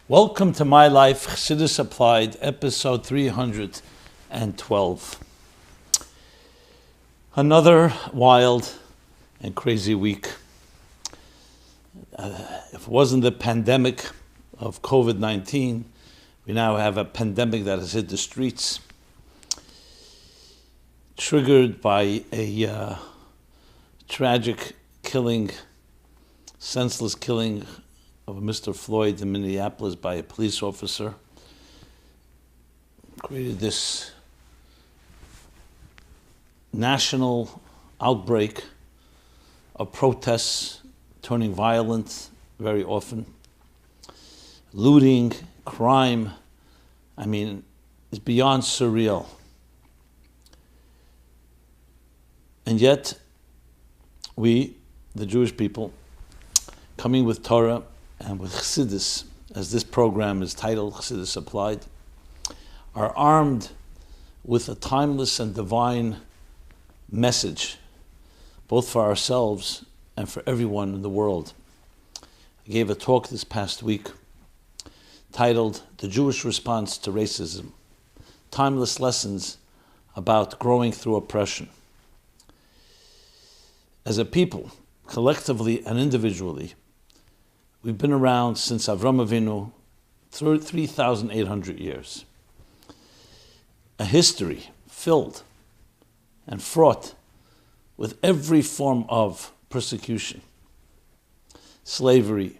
Welcome to My Life, Chassidus Applied, episode 312. Another wild and crazy week. If it wasn't the pandemic of COVID-19, we now have a pandemic that has hit the streets, triggered by a tragic killing, senseless killing of Mr. Floyd in Minneapolis by a police officer. Created this national outbreak of protests turning violent very often. Looting, crime, it's beyond surreal. And yet, we, the Jewish people, coming with Torah and with Chassidus, as this program is titled Chassidus Applied, are armed with a timeless and divine message, both for ourselves and for everyone in the world. I gave a talk this past week titled The Jewish Response to Racism, Timeless Lessons about Growing Through Oppression. As a people, collectively and individually, we've been around since Avram Avinu, 3,800 years. A history filled and fraught with every form of persecution, slavery,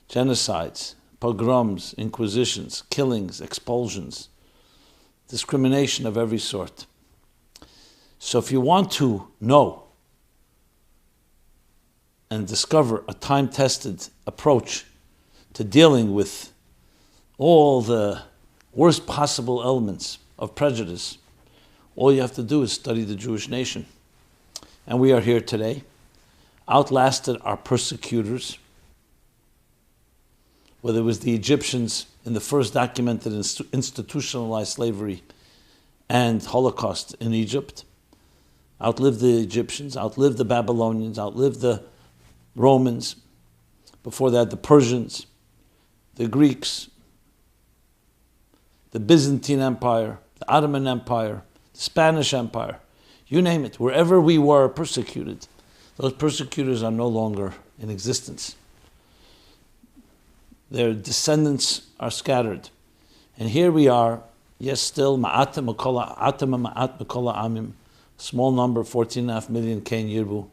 genocides, pogroms, inquisitions, killings, expulsions, discrimination of every sort. So if you want to know and discover a time-tested approach to dealing with all the worst possible elements of prejudice, all you have to do is study the Jewish nation. And we are here today, outlasted our persecutors, whether it was the Egyptians in the first documented institutionalized slavery and Holocaust in Egypt, outlived the Egyptians, outlived the Babylonians, outlived the Romans, before that the Persians, the Greeks, the Byzantine Empire, the Ottoman Empire, the Spanish Empire, you name it. Wherever we were persecuted, those persecutors are no longer in existence. Their descendants are scattered. And here we are, yes, still, ma'atem ma'at amim, small number, 14.5 million Ken Yirbu,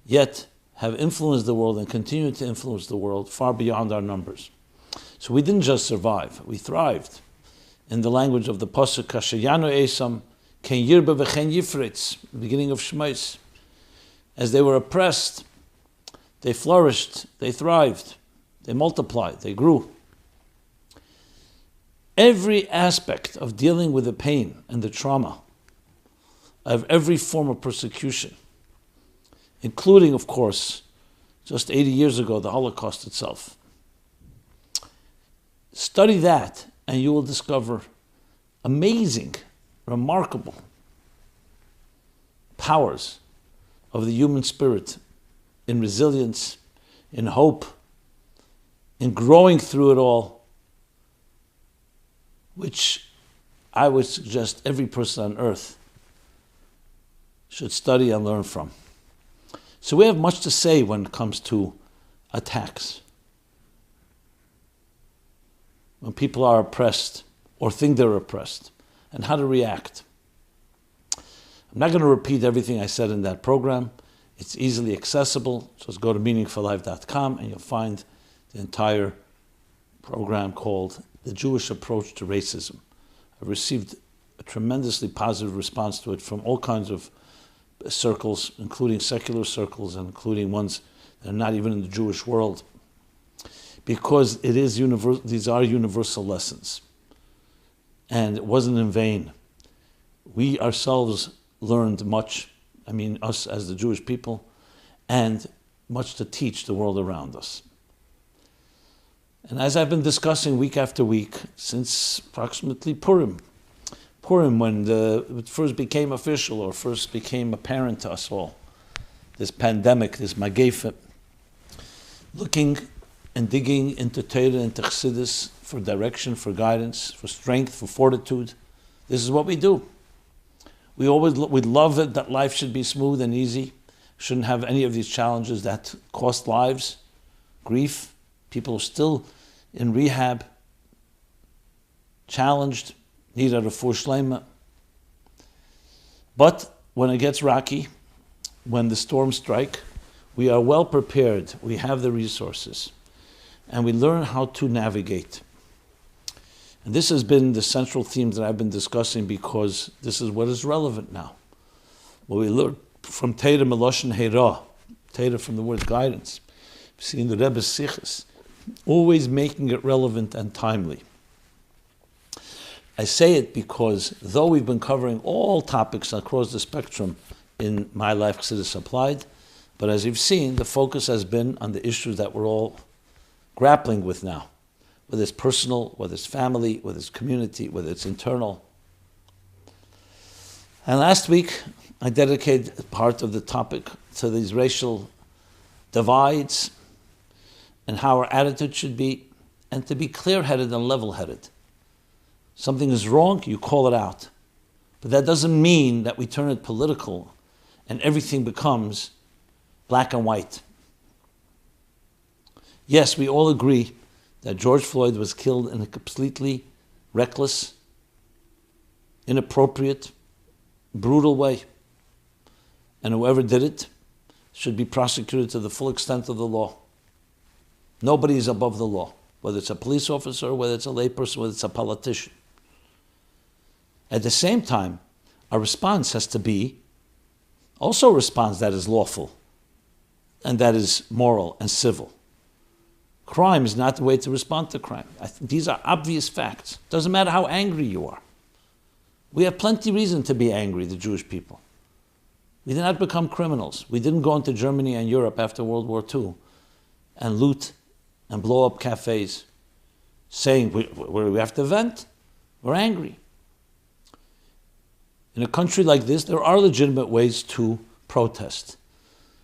yet have influenced the world and continue to influence the world far beyond our numbers. So we didn't just survive, we thrived. In the language of the Pasuk, Kashayanu Esam, Ken Yirba v'chen Yifritz, beginning of Shmos. As they were oppressed, they flourished, they thrived, they multiplied, they grew. Every aspect of dealing with the pain and the trauma of every form of persecution, including, of course, just 80 years ago, the Holocaust itself. Study that, and you will discover amazing, remarkable powers of the human spirit in resilience, in hope, in growing through it all, which I would suggest every person on earth should study and learn from. So we have much to say when it comes to attacks. When people are oppressed or think they're oppressed, and how to react. I'm not going to repeat everything I said in that program. It's easily accessible. Just go to meaningfullife.com and you'll find the entire program called The Jewish Approach to Racism. I've received a tremendously positive response to it from all kinds of circles, including secular circles and including ones that are not even in the Jewish world, because it is these are universal lessons, and it wasn't in vain. We ourselves learned much, us as the Jewish people, and much to teach the world around us. And as I've been discussing week after week since approximately Purim, when it first became official or first became apparent to us all, this pandemic, this magefa, looking and digging into Torah and Chassidus for direction, for guidance, for strength, for fortitude. This is what we do. We love it that life should be smooth and easy. Shouldn't have any of these challenges that cost lives, grief. People are still in rehab, challenged, need a refuah shlema. But when it gets rocky, when the storms strike, we are well prepared. We have the resources. And we learn how to navigate. And this has been the central theme that I've been discussing because this is what is relevant now. What we learn from Torah Meloshen Heira, Torah from the word guidance. We see in the Rebbe's Sichos, always making it relevant and timely. I say it because though we've been covering all topics across the spectrum in My Life Chassidus Applied, but as you've seen, the focus has been on the issues that we're all grappling with now, whether it's personal, whether it's family, whether it's community, whether it's internal. And last week, I dedicated part of the topic to these racial divides and how our attitude should be, and to be clear-headed and level-headed. Something is wrong, you call it out. But that doesn't mean that we turn it political and everything becomes black and white. Yes, we all agree that George Floyd was killed in a completely reckless, inappropriate, brutal way. And whoever did it should be prosecuted to the full extent of the law. Nobody is above the law, whether it's a police officer, whether it's a layperson, whether it's a politician. At the same time, our response has to be also a response that is lawful and that is moral and civil. Crime is not the way to respond to crime. These are obvious facts. Doesn't matter how angry you are. We have plenty of reason to be angry, the Jewish people. We did not become criminals. We didn't go into Germany and Europe after World War II and loot and blow up cafes saying we have to vent. We're angry. In a country like this, there are legitimate ways to protest.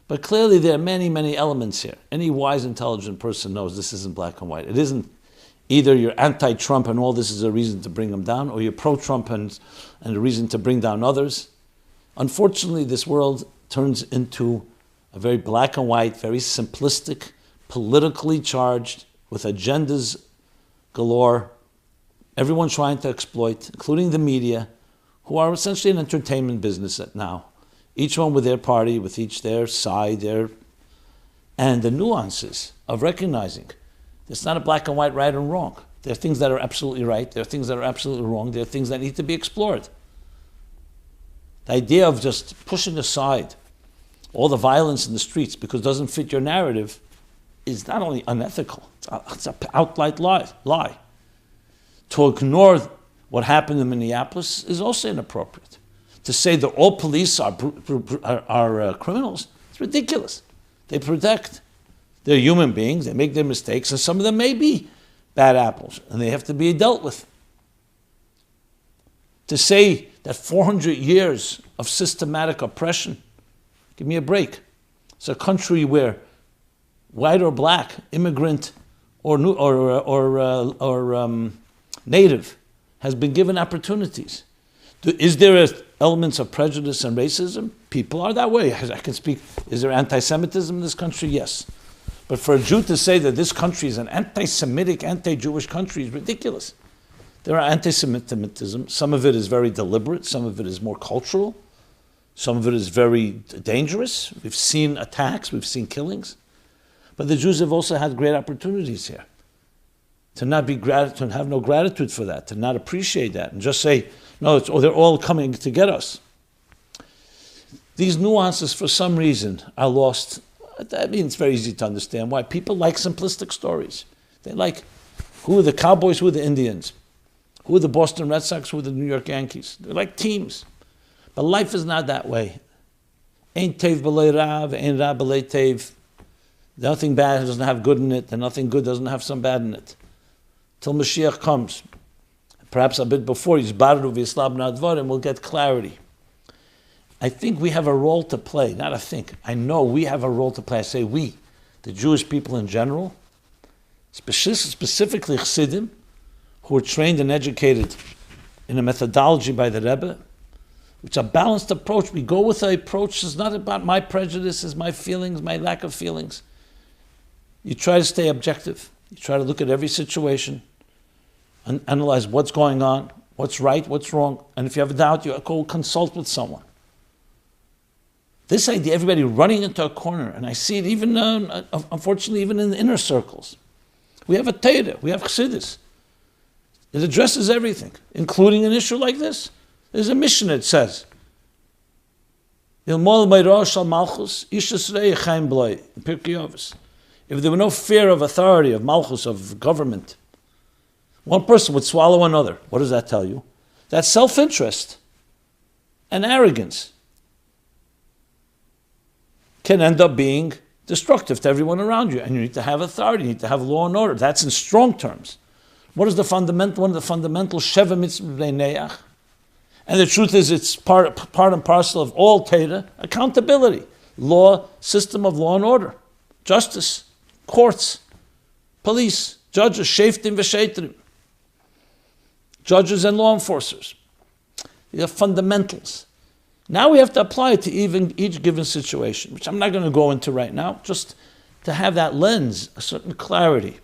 But clearly there are many, many elements here. Any wise, intelligent person knows this isn't black and white. It isn't either you're anti-Trump and all this is a reason to bring them down, or you're pro-Trump and a reason to bring down others. Unfortunately, this world turns into a very black and white, very simplistic, politically charged, with agendas galore, everyone trying to exploit, including the media, who are essentially an entertainment business now. Each one with their party, with each their side, and the nuances of recognizing it's not a black and white, right and wrong. There are things that are absolutely right, there are things that are absolutely wrong, there are things that need to be explored. The idea of just pushing aside all the violence in the streets because it doesn't fit your narrative is not only unethical, it's an outright lie. To ignore what happened in Minneapolis is also inappropriate. To say that all police are criminals, it's ridiculous. They protect. They're human beings, they make their mistakes, and some of them may be bad apples, and they have to be dealt with. To say that 400 years of systematic oppression, give me a break. It's a country where white or black, immigrant or native, has been given opportunities. Is there elements of prejudice and racism? People are that way. I can speak. Is there anti-Semitism in this country? Yes. But for a Jew to say that this country is an anti-Semitic, anti-Jewish country is ridiculous. There are anti-Semitism. Some of it is very deliberate. Some of it is more cultural. Some of it is very dangerous. We've seen attacks. We've seen killings. But the Jews have also had great opportunities here. To not be to have no gratitude for that, to not appreciate that, and just say, no, they're all coming to get us. These nuances, for some reason, are lost. I mean, it's very easy to understand why. People like simplistic stories. They like, who are the Cowboys, who are the Indians? Who are the Boston Red Sox, who are the New York Yankees? They're like teams. But life is not that way. Ain't tev b'lei rav, ain't ra b'lei tev. Nothing bad doesn't have good in it, and nothing good doesn't have some bad in it. Till Mashiach comes. Perhaps a bit before, Yizbaru v'yislab na'advarim, we'll get clarity. I think we have a role to play, not I think. I know we have a role to play. I say we, the Jewish people in general, specifically Chassidim, who were trained and educated in a methodology by the Rebbe, which a balanced approach. We go with an approach that's not about my prejudices, my feelings, my lack of feelings. You try to stay objective. You try to look at every situation and analyze what's going on, what's right, what's wrong, and if you have a doubt, you go consult with someone. This idea, everybody running into a corner, and I see it even, unfortunately, even in the inner circles. We have a Torah, we have Chassidus. It addresses everything, including an issue like this. There's a mission that says, if there were no fear of authority, of malchus, of government, one person would swallow another. What does that tell you? That's self-interest and arrogance can end up being destructive to everyone around you. And you need to have authority, you need to have law and order. That's in strong terms. What is the fundamental, one of the fundamental Sheva Mitzvah B'nei Neach? And the truth is, it's part and parcel of all Torah, accountability, law, system of law and order, justice, courts, police, judges, sheftim v'sheitrim, judges and law enforcers. These are fundamentals. Now we have to apply it to even each given situation, which I'm not going to go into right now, just to have that lens, a certain clarity.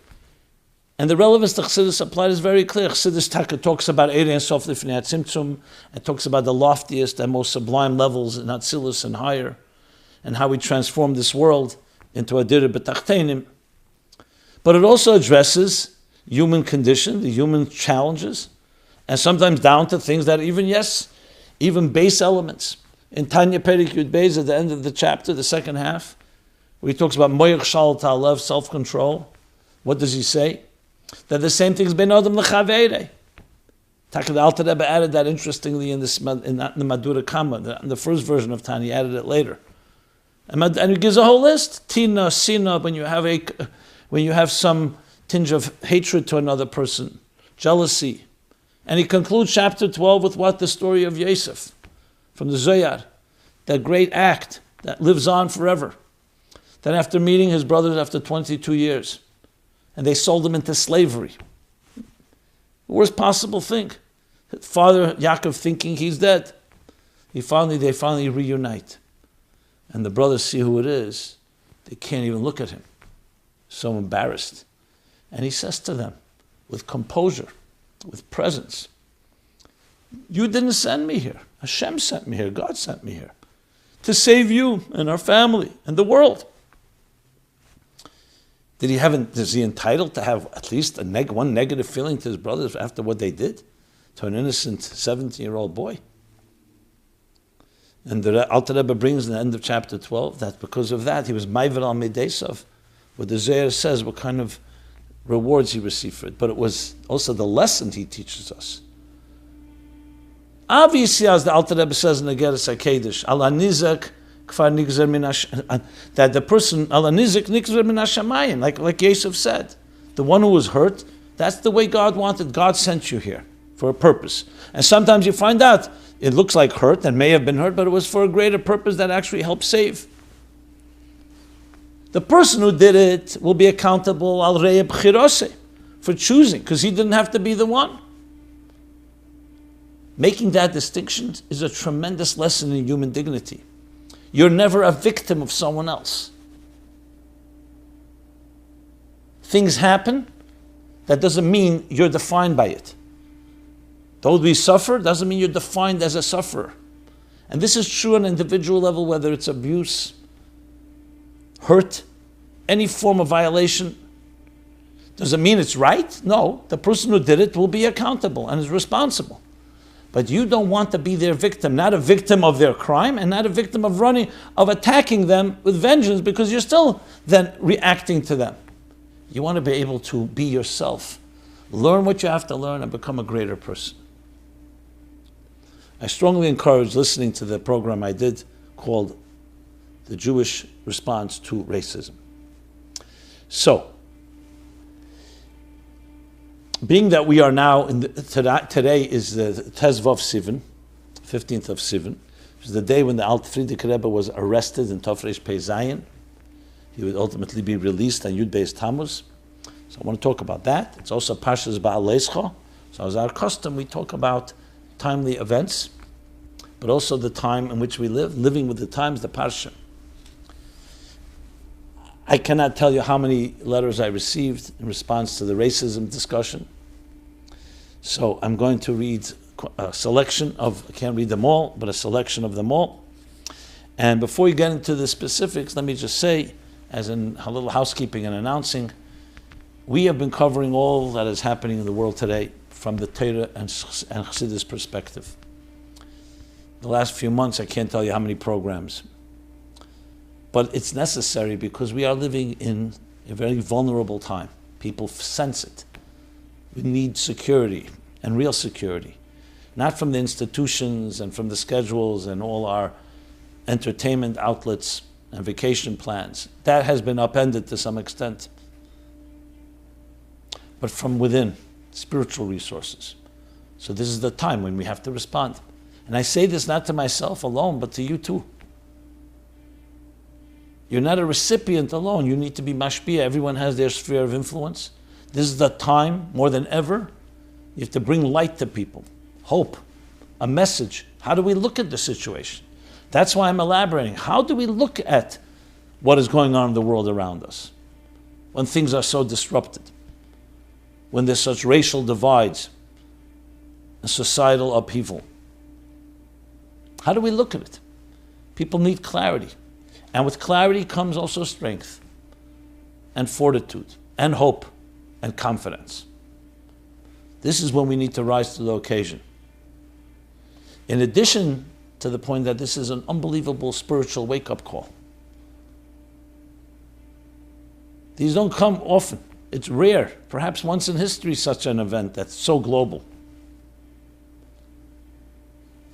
And the relevance to Chassidus applied is very clear. Chassidus Taka talks about Eirei Ein Sof Lifnei HaTzimtzum, and talks about the loftiest and most sublime levels in Atzilus and higher, and how we transform this world into a Dira B'Tachtenim. But it also addresses human condition, the human challenges, and sometimes down to things that even base elements. In Tanya Perik Yud Beis, at the end of the chapter, the second half, where he talks about Moyach Shal Ta'alev, self-control, what does he say? That the same thing is Ben Adam L'Chaveirei. Taka the Alter Rebbe added that interestingly in the Madura Kama, in the first version of Tanya, he added it later. And he gives a whole list. Tina, Sina, when you have some tinge of hatred to another person, jealousy. And he concludes chapter 12 with what? The story of Yusuf from the Zohar, that great act that lives on forever. That after meeting his brothers after 22 years, and they sold him into slavery. The worst possible thing. Father Yaakov thinking he's dead. They finally reunite. And the brothers see who it is. They can't even look at him. So embarrassed. And he says to them, with composure, with presence, you didn't send me here. Hashem sent me here. God sent me here to save you and our family and the world. Is he entitled to have at least one negative feeling to his brothers after what they did to an innocent 17-year-old boy? And the Alter Rebbe brings in the end of chapter 12 that because of that, he was Maiver al Medesav, what the Zohar says, what kind of rewards he received for it. But it was also the lesson he teaches us. Obviously, as the Alter Rebbe says in the Geras HaKedesh, Ala Nizak, that the person, Ala Nizak Nigzer Min HaShamayim, like Yusuf said, the one who was hurt, that's the way God wanted. God sent you here for a purpose. And sometimes you find out it looks like hurt and may have been hurt, but it was for a greater purpose that actually helped save. The person who did it will be accountable al rei b'chirose for choosing, because he didn't have to be the one. Making that distinction is a tremendous lesson in human dignity. You're never a victim of someone else. Things happen, that doesn't mean you're defined by it. Though we suffer, doesn't mean you're defined as a sufferer. And this is true on an individual level, whether it's abuse, hurt, any form of violation. Does it mean it's right? No. The person who did it will be accountable and is responsible. But you don't want to be their victim, not a victim of their crime and not a victim of attacking them with vengeance, because you're still then reacting to them. You want to be able to be yourself, learn what you have to learn and become a greater person. I strongly encourage listening to the program I did called The Jewish Response to Racism. So, being that we are now, today is the Tezvav Sivan, 15th of Sivan, which is the day when the Alt Frierdiker Rebbe was arrested in Tofresh Pei Zayin. He would ultimately be released on Yud Beis Tammuz. So I want to talk about that. It's also Parshas Behaalotecho. So as our custom, we talk about timely events, but also the time in which we live, living with the times, the Parsha. I cannot tell you how many letters I received in response to the racism discussion. So I'm going to read a selection of, I can't read them all, but a selection of them all. And before we get into the specifics, let me just say, as in a little housekeeping and announcing, we have been covering all that is happening in the world today from the Torah and Chassidus perspective. The last few months, I can't tell you how many programs. But it's necessary because we are living in a very vulnerable time. People sense it. We need security, and real security. Not from the institutions and from the schedules and all our entertainment outlets and vacation plans. That has been upended to some extent. But from within, spiritual resources. So this is the time when we have to respond. And I say this not to myself alone, but to you too. You're not a recipient alone. You need to be mashpia. Everyone has their sphere of influence. This is the time, more than ever, you have to bring light to people, hope, a message. How do we look at the situation? That's why I'm elaborating. How do we look at what is going on in the world around us when things are so disrupted, when there's such racial divides and societal upheaval? How do we look at it? People need clarity. And with clarity comes also strength and fortitude and hope and confidence. This is when we need to rise to the occasion. In addition to the point that this is an unbelievable spiritual wake-up call. These don't come often. It's rare, perhaps once in history, such an event that's so global.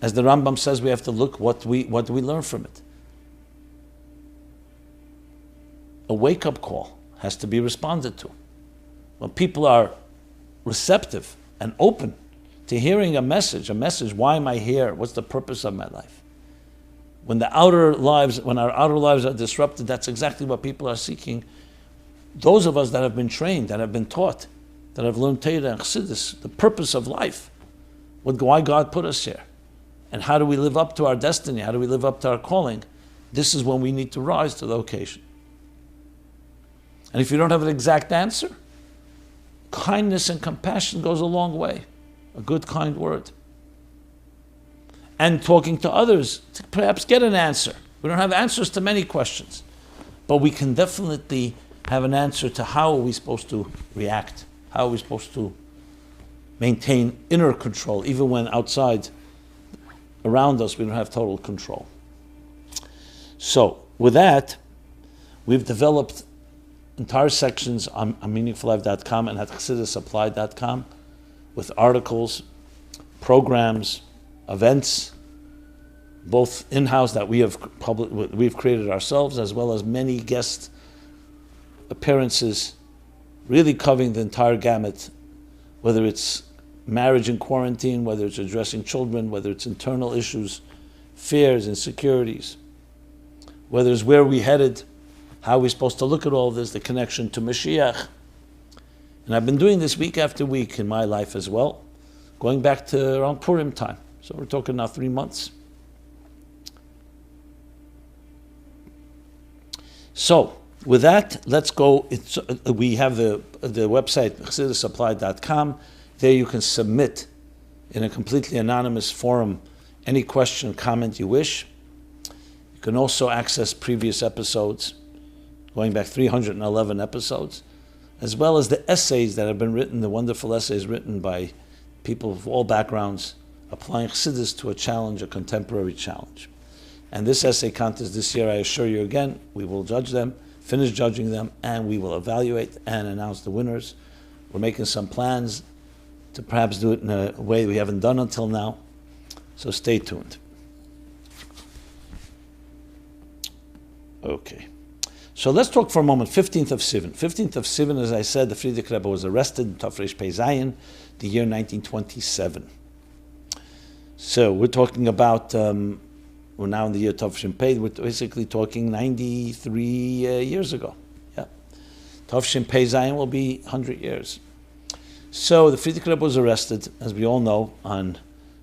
As the Rambam says, we have to look what do we learn from it. A wake-up call has to be responded to. When people are receptive and open to hearing a message, why am I here? What's the purpose of my life? When our outer lives are disrupted, that's exactly what people are seeking. Those of us that have been trained, that have been taught, that have learned Torah and Chassidus, the purpose of life, why God put us here, and how do we live up to our destiny, how do we live up to our calling, this is when we need to rise to the occasion. And if you don't have an exact answer, kindness and compassion goes a long way. A good, kind word. And talking to others to perhaps get an answer. We don't have answers to many questions, but we can definitely have an answer to how are we supposed to react, how are we supposed to maintain inner control, even when outside, around us, we don't have total control. So, with that, we've developed entire sections on meaningfullife.com and at ChassidusApply.com with articles, programs, events, both in-house that we've created ourselves, as well as many guest appearances, really covering the entire gamut, whether it's marriage in quarantine, whether it's addressing children, whether it's internal issues, fears, insecurities, whether it's where we headed, how we're supposed to look at all this, the connection to Mashiach. And I've been doing this week after week in my life as well, going back to around Purim time. So we're talking now 3 months. So with that, let's go. We have the website, ChassidusApply.com. There you can submit in a completely anonymous forum any question, comment you wish. You can also access previous episodes, going back 311 episodes, as well as the essays that have been written, the wonderful essays written by people of all backgrounds, applying Chassidus to a challenge, a contemporary challenge. And this essay contest this year, I assure you again, we will judge them, finish judging them, and we will evaluate and announce the winners. We're making some plans to perhaps do it in a way we haven't done until now, so stay tuned. Okay. So let's talk for a moment, 15th of Sivan. 15th of Sivan, as I said, the Frierdiker Rebbe was arrested in Tafresh Pei Zayin, the year 1927. So we're talking about, we're now in the year Tafresh Pei, we're basically talking 93 years ago. Yeah. Tavshin Pei Zayin will be 100 years. So the Frierdiker Rebbe was arrested, as we all know, on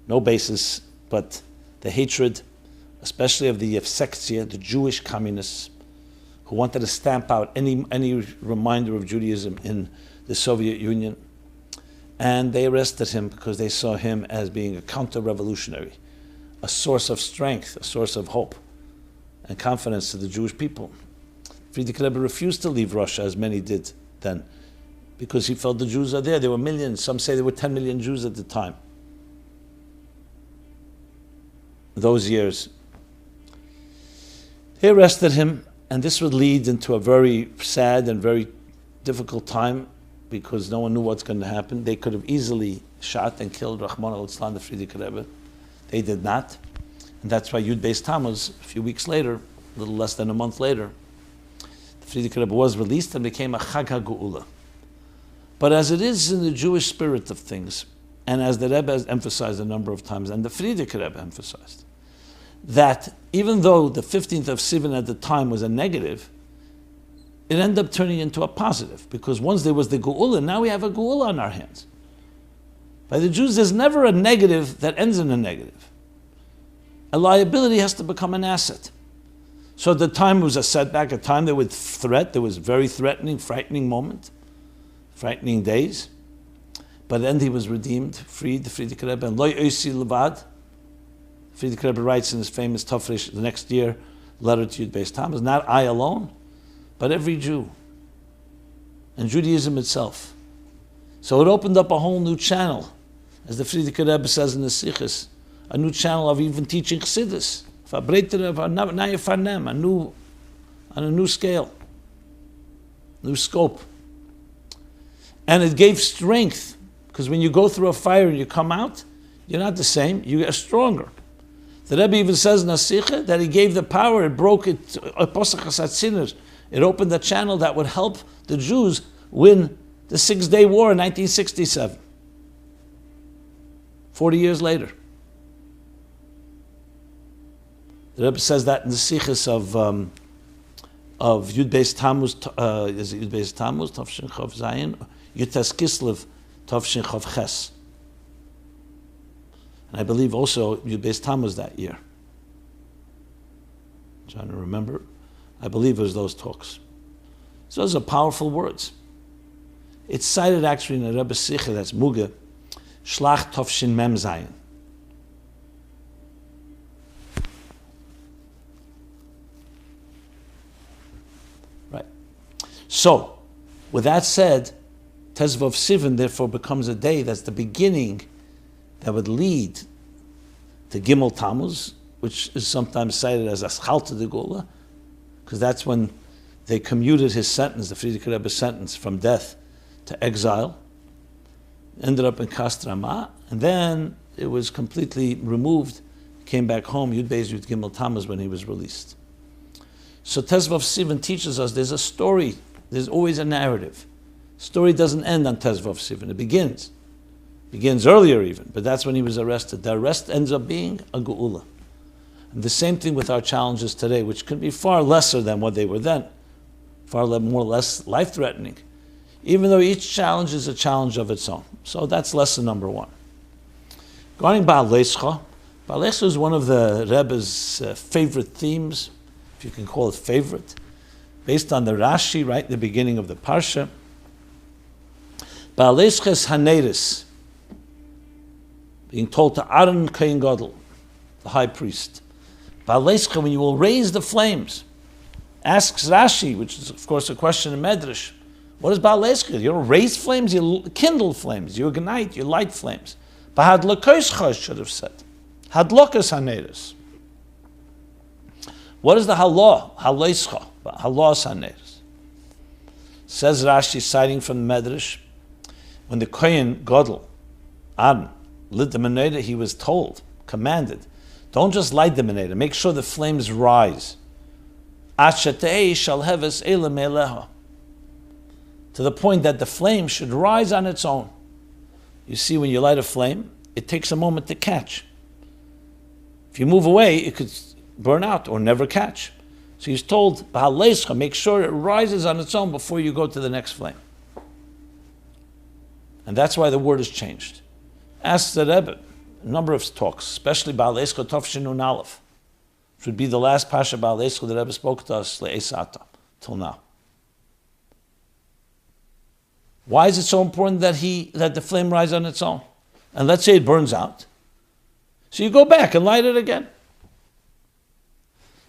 no basis but the hatred, especially of the Yevsektia, the Jewish communists, who wanted to stamp out any reminder of Judaism in the Soviet Union. And they arrested him because they saw him as being a counter-revolutionary, a source of strength, a source of hope and confidence to the Jewish people. Frierdiker Rebbe refused to leave Russia, as many did then, because he felt the Jews are there. There were millions. Some say there were 10 million Jews at the time. Those years. They arrested him, and this would lead into a very sad and very difficult time because no one knew what's going to happen. They could have easily shot and killed Rahman al-Islam, the Frierdiker Rebbe. They did not. And that's why Yud Beis Tammuz, a few weeks later, a little less than a month later, the Frierdiker Rebbe was released and became a Chag HaGeula. But as it is in the Jewish spirit of things, and as the Rebbe has emphasized a number of times, and the Frierdiker Rebbe emphasized, that even though the 15th of Sivan at the time was a negative, it ended up turning into a positive, because once there was the Geula, now we have a Geula on our hands. By the Jews, there's never a negative that ends in a negative. A liability has to become an asset. So at the time it was a setback, a time there was threat, there was very threatening, frightening moment, frightening days. But then he was redeemed, freed, the Frierdiker Rebbe, and Loi Oisi Levad. Frierdiker Rebbe writes in his famous Tafresh the next year letter to Yud Beis Tammuz, not I alone, but every Jew, and Judaism itself. So it opened up a whole new channel, as the Frierdiker Rebbe says in the Sichos, a new channel of even teaching Chassidus, on a new scale, new scope. And it gave strength, because when you go through a fire and you come out, you're not the same, you get stronger. The Rebbe even says in Asicha that he gave the power, it broke it, it opened the channel that would help the Jews win the 6-Day War in 1967. 40 years later. The Rebbe says that in the Sichos of Yud Beis Tammuz, is it Yud Beis Tammuz, Tavshin Chav Zayin, Yutas Kislev, Tavshin Chav Ches. And I believe also Yud Beis Tammuz that year. I'm trying to remember. I believe it was those talks. So those are powerful words. It's cited actually in the Rebbe Sicha, that's Muge, Shlach Tavshin Mem Zayin. Right. So, with that said, Tezvav Sivan therefore becomes a day that's the beginning that would lead to Gimel Tammuz, which is sometimes cited as Aschalta de Geula, because that's when they commuted his sentence, the Frierdiker Rebbe's sentence, from death to exile, ended up in Kastrama, and then it was completely removed, came back home, Yud Beis Yud Gimel Tammuz, when he was released. So Tezvav Sivan teaches us there's a story, there's always a narrative. Story doesn't end on Tezvav Sivan, it begins. Begins earlier even, but that's when he was arrested. The arrest ends up being a Geula. And the same thing with our challenges today, which can be far lesser than what they were then, far more or less life-threatening, even though each challenge is a challenge of its own. So that's lesson number one. Regarding Behaalotecho, Behaalotecho is one of the Rebbe's favorite themes, if you can call it favorite, based on the Rashi, right, the beginning of the Parsha. Behaalotecho is Haneris, being told to Aaron Kohen Gadol, the high priest. Behaalotecho, when you will raise the flames, asks Rashi, which is of course a question in Medrash, what is Behaalotecho? You don't raise flames, you kindle flames, you ignite, you light flames. Behaalotecho should have said. Hadlokas Haneris. What is the halah? Behaalotecho, halas Haneris. Says Rashi, citing from the Medrash, when the Kohen Gadol, Aaron, lit the menorah, he was told, commanded, don't just light the menorah, make sure the flames rise. To the point that the flame should rise on its own. You see, when you light a flame, it takes a moment to catch. If you move away, it could burn out or never catch. So he's told, Behaalotecho, make sure it rises on its own before you go to the next flame. And that's why the word is changed. Ask the Rebbe, a number of talks, especially Behaalotecho Tov Shin Nun Aleph, which would be the last Pasha Behaalotecho the Rebbe spoke to us, Le'esata, till now. Why is it so important that the flame rise on its own? And let's say it burns out. So you go back and light it again.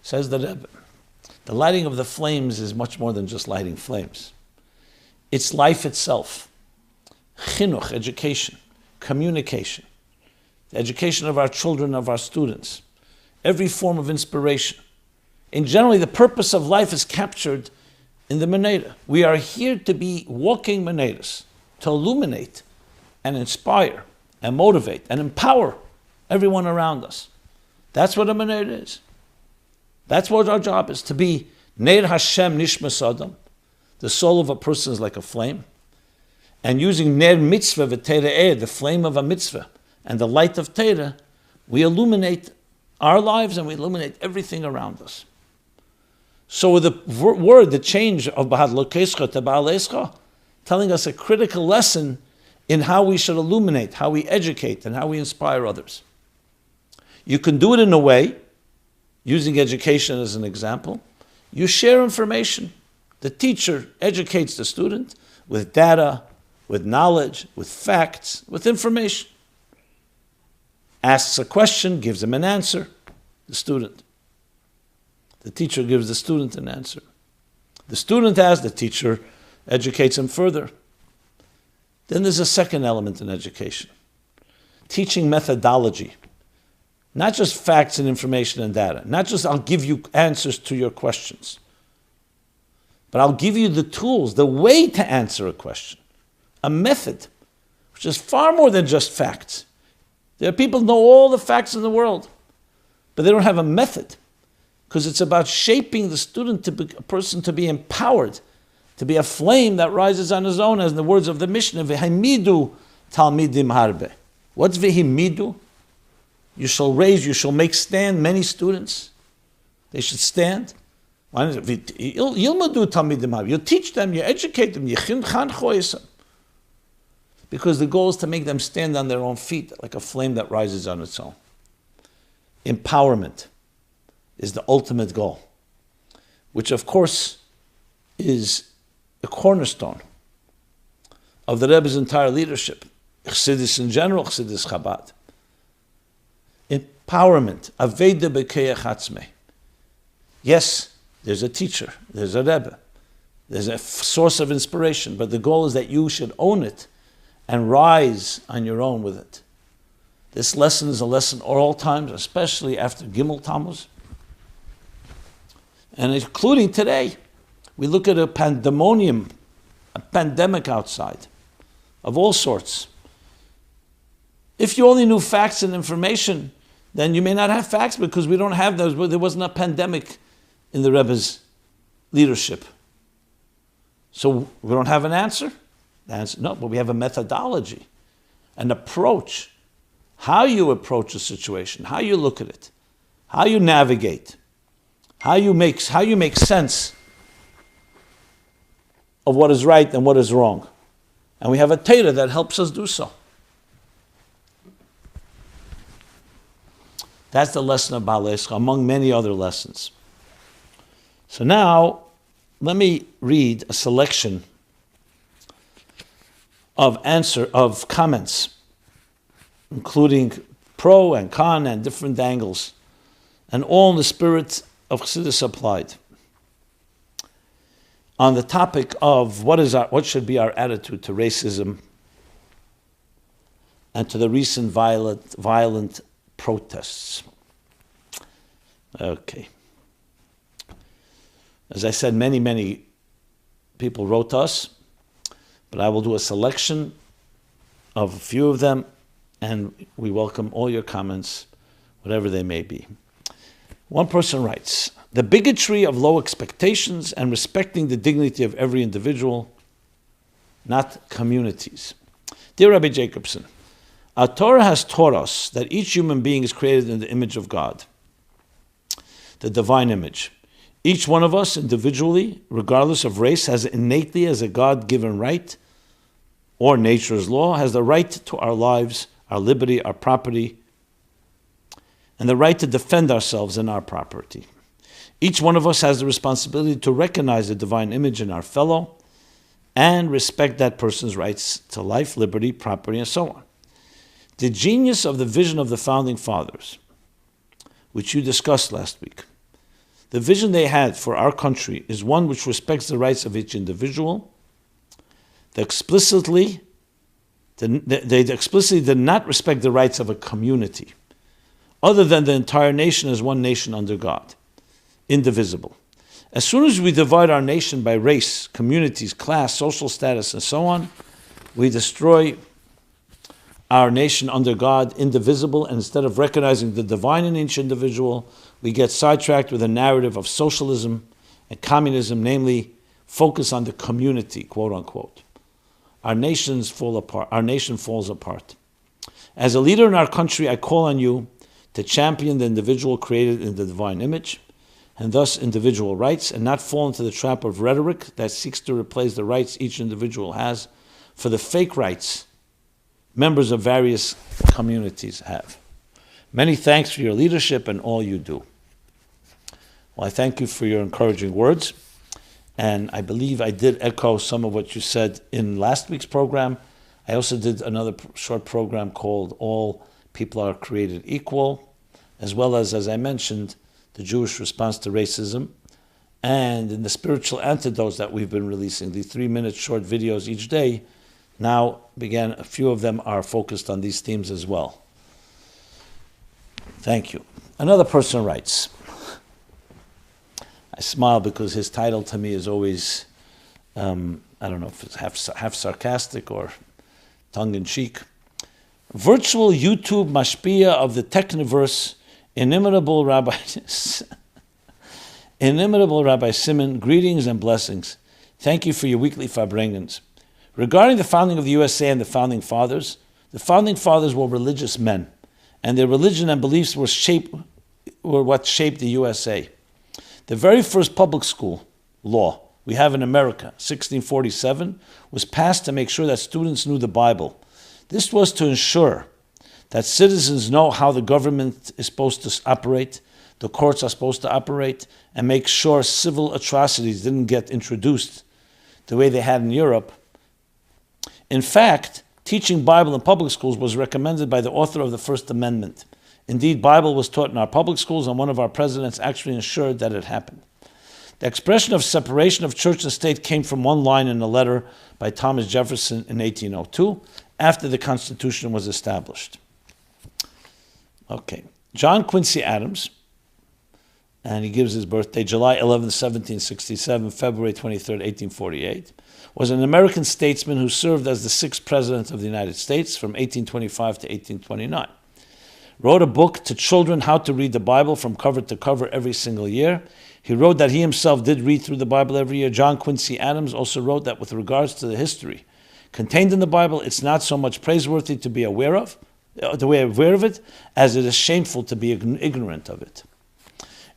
Says the Rebbe, the lighting of the flames is much more than just lighting flames. It's life itself. Chinuch, education, communication, the education of our children, of our students, every form of inspiration. And generally, the purpose of life is captured in the Menorah. We are here to be walking Menorahs, to illuminate and inspire and motivate and empower everyone around us. That's what a Menorah is. That's what our job is, to be Ner Hashem Nishmas Adam. The soul of a person is like a flame. And using Ner Mitzvah v'Teireh, the flame of a mitzvah, and the light of Teireh, we illuminate our lives and we illuminate everything around us. So with the word, the change of Behaalotecho to Behaalotecho, telling us a critical lesson in how we should illuminate, how we educate, and how we inspire others. You can do it in a way, using education as an example. You share information. The teacher educates the student with data, with knowledge, with facts, with information. Asks a question, gives him an answer, the student. The teacher gives the student an answer. The student asks, the teacher educates him further. Then there's a second element in education. Teaching methodology. Not just facts and information and data. Not just I'll give you answers to your questions. But I'll give you the tools, the way to answer a question. A method, which is far more than just facts. There are people who know all the facts in the world, but they don't have a method. Because it's about shaping the student to be a person to be empowered, to be a flame that rises on his own, as in the words of the Mishnah, V'hamidu talmidim harbe. What's v'himidu? You shall raise, you shall make stand many students. They should stand. Yilmadu talmidim harbe. You teach them, you educate them, because the goal is to make them stand on their own feet like a flame that rises on its own. Empowerment is the ultimate goal, which of course is the cornerstone of the Rebbe's entire leadership, Chassidus in general, Chassidus Chabad. Empowerment, Aveda B'Keach Atzmei. Yes, there's a teacher, there's a Rebbe, there's a source of inspiration, but the goal is that you should own it and rise on your own with it. This lesson is a lesson at all times, especially after Gimel Tammuz. And including today, we look at a pandemonium, a pandemic outside, of all sorts. If you only knew facts and information, then you may not have facts because we don't have those. There wasn't a pandemic in the Rebbe's leadership. So we don't have an answer? The answer, no, but we have a methodology, an approach, how you approach a situation, how you look at it, how you navigate, how you make sense of what is right and what is wrong. And we have a Torah that helps us do so. That's the lesson of Behaalotecho, among many other lessons. So now, let me read a selection of comments, including pro and con and different angles, and all in the spirit of Chassidus applied, on the topic of what should be our attitude to racism and to the recent violent protests. Okay. As I said, many people wrote to us, but I will do a selection of a few of them, and we welcome all your comments, whatever they may be. One person writes, the bigotry of low expectations and respecting the dignity of every individual, not communities. Dear Rabbi Jacobson, our Torah has taught us that each human being is created in the image of God, the divine image. Each one of us individually, regardless of race, has innately as a God-given right, or nature's law, has the right to our lives, our liberty, our property, and the right to defend ourselves and our property. Each one of us has the responsibility to recognize the divine image in our fellow and respect that person's rights to life, liberty, property, and so on. The genius of the vision of the Founding Fathers, which you discussed last week, the vision they had for our country is one which respects the rights of each individual. They explicitly did not respect the rights of a community, other than the entire nation as one nation under God, indivisible. As soon as we divide our nation by race, communities, class, social status, and so on, we destroy our nation under God, indivisible, and instead of recognizing the divine in each individual, we get sidetracked with a narrative of socialism and communism, namely focus on the community, quote unquote. Our nations fall apart. Our nation falls apart. As a leader in our country, I call on you to champion the individual created in the divine image, and thus individual rights, and not fall into the trap of rhetoric that seeks to replace the rights each individual has for the fake rights members of various communities have. Many thanks for your leadership and all you do. Well, I thank you for your encouraging words, and I believe I did echo some of what you said in last week's program. I also did another short program called All People Are Created Equal, as well as I mentioned, the Jewish response to racism, and in the spiritual antidotes that we've been releasing, the 3-minute short videos each day, now began, a few of them are focused on these themes as well. Thank you. Another person writes, I smile because his title to me is always, I don't know if it's half sarcastic or tongue-in-cheek. Virtual YouTube mashpia of the Techniverse, inimitable Rabbi Simon, greetings and blessings. Thank you for your weekly Farbrengens. Regarding the founding of the USA and the Founding Fathers were religious men, and their religion and beliefs were what shaped the USA. The very first public school law we have in America, 1647, was passed to make sure that students knew the Bible. This was to ensure that citizens know how the government is supposed to operate, the courts are supposed to operate, and make sure civil atrocities didn't get introduced the way they had in Europe. In fact, teaching Bible in public schools was recommended by the author of the First Amendment. Indeed, Bible was taught in our public schools, and one of our presidents actually ensured that it happened. The expression of separation of church and state came from one line in a letter by Thomas Jefferson in 1802, after the Constitution was established. Okay, John Quincy Adams, and he gives his birthday, July 11, 1767, February 23, 1848, was an American statesman who served as the 6th President of the United States from 1825 to 1829. Wrote a book to children how to read the Bible from cover to cover every single year. He wrote that he himself did read through the Bible every year. John Quincy Adams also wrote that with regards to the history contained in the Bible, it's not so much praiseworthy to be aware of it, as it is shameful to be ignorant of it.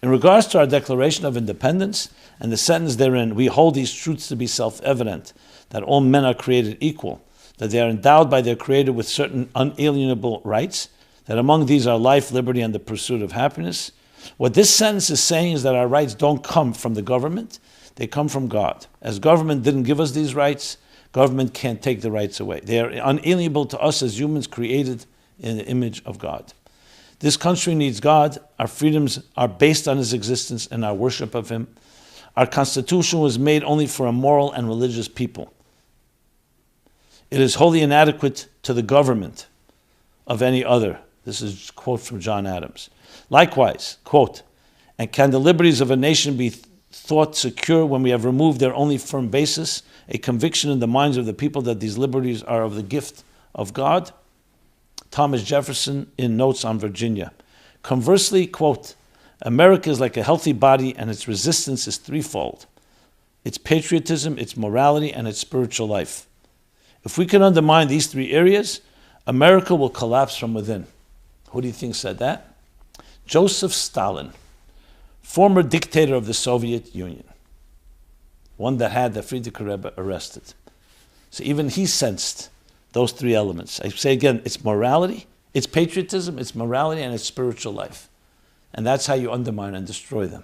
In regards to our Declaration of Independence and the sentence therein, we hold these truths to be self-evident, that all men are created equal, that they are endowed by their Creator with certain unalienable rights, that among these are life, liberty, and the pursuit of happiness. What this sentence is saying is that our rights don't come from the government, they come from God. As government didn't give us these rights, government can't take the rights away. They are unalienable to us as humans created in the image of God. This country needs God. Our freedoms are based on His existence and our worship of Him. Our Constitution was made only for a moral and religious people. It is wholly inadequate to the government of any other. This is a quote from John Adams. Likewise, quote, and can the liberties of a nation be thought secure when we have removed their only firm basis, a conviction in the minds of the people that these liberties are of the gift of God? Thomas Jefferson in Notes on Virginia. Conversely, quote, America is like a healthy body and its resistance is threefold: its patriotism, its morality, and its spiritual life. If we can undermine these three areas, America will collapse from within. Who do you think said that? Joseph Stalin. former dictator of the Soviet Union, one that had the Frierdiker Rebbe arrested. So even he sensed those three elements. I say again, it's morality, it's patriotism, it's morality, and it's spiritual life. And that's how you undermine and destroy them,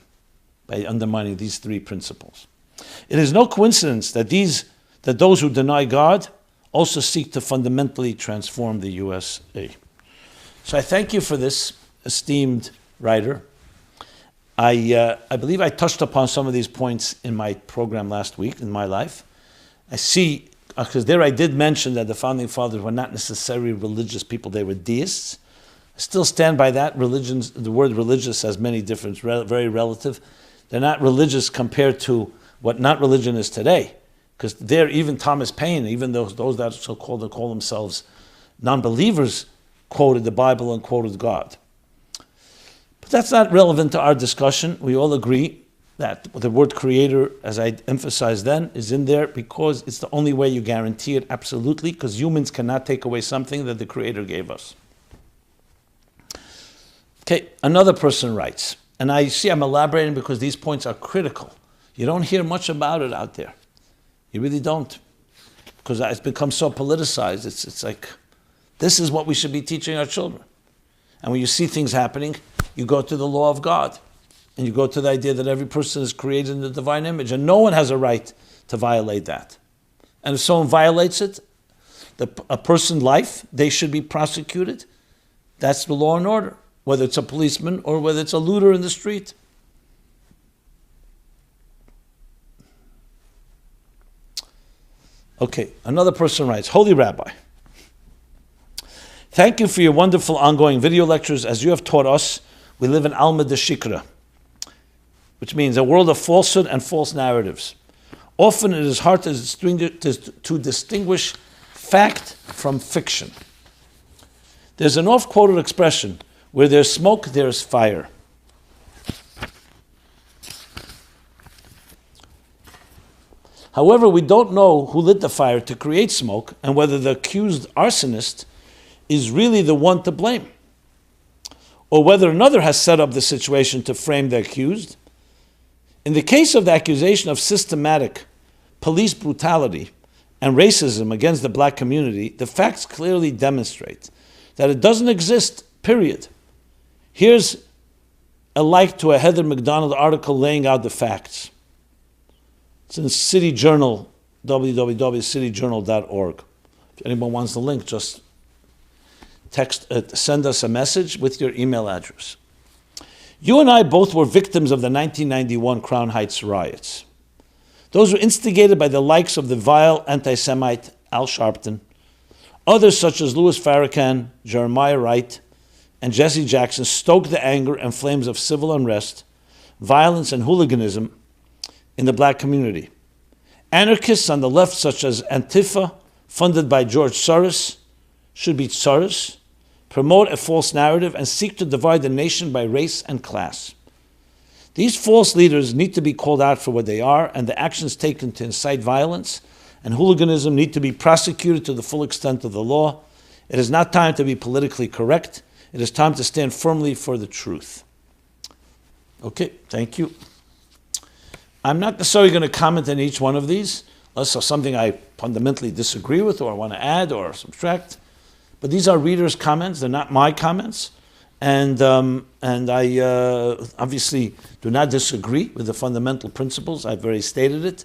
by undermining these three principles. It is no coincidence that those who deny God also seek to fundamentally transform the USA. So I thank you for this, esteemed writer. I believe I touched upon some of these points in my program last week, in my life. I see, because there I did mention that the Founding Fathers were not necessarily religious people, they were deists. I still stand by that. The word religious has many different, very relative. They're not religious compared to what not religion is today. Because there, even Thomas Paine, even those that so-called call themselves non-believers, quoted the Bible and quoted God. But that's not relevant to our discussion. We all agree that the word creator, as I emphasized then, is in there because it's the only way you guarantee it absolutely, because humans cannot take away something that the creator gave us. Okay, another person writes, and I see I'm elaborating because these points are critical. You don't hear much about it out there. You really don't. Because it's become so politicized. It's like, this is what we should be teaching our children. And when you see things happening, you go to the law of God. And you go to the idea that every person is created in the divine image. And no one has a right to violate that. And if someone violates it, a person's life, they should be prosecuted. That's the law and order. Whether it's a policeman or whether it's a looter in the street. Okay, another person writes, Holy Rabbi, thank you for your wonderful ongoing video lectures. As you have taught us, we live in Alma de Shikra, which means a world of falsehood and false narratives. Often it is hard to distinguish fact from fiction. There's an oft-quoted expression, where there's smoke, there's fire. However, we don't know who lit the fire to create smoke and whether the accused arsonist is really the one to blame, or whether another has set up the situation to frame the accused. In the case of the accusation of systematic police brutality and racism against the black community, the facts clearly demonstrate that it doesn't exist, period. Here's a link to a Heather McDonald article laying out the facts. It's in City Journal, www.cityjournal.org. If anyone wants the link, just send us a message with your email address. You and I both were victims of the 1991 Crown Heights riots. Those were instigated by the likes of the vile anti-Semite Al Sharpton, others such as Louis Farrakhan, Jeremiah Wright, and Jesse Jackson stoked the anger and flames of civil unrest, violence, and hooliganism in the black community. Anarchists on the left, such as Antifa, funded by George Soros, should be Soros, promote a false narrative and seek to divide the nation by race and class. These false leaders need to be called out for what they are, and the actions taken to incite violence and hooliganism need to be prosecuted to the full extent of the law. It is not time to be politically correct. It is time to stand firmly for the truth. Okay, thank you. I'm not necessarily going to comment on each one of these, unless there's something I fundamentally disagree with or want to add or subtract. But these are readers' comments, they're not my comments. And I obviously do not disagree with the fundamental principles. I've already stated it,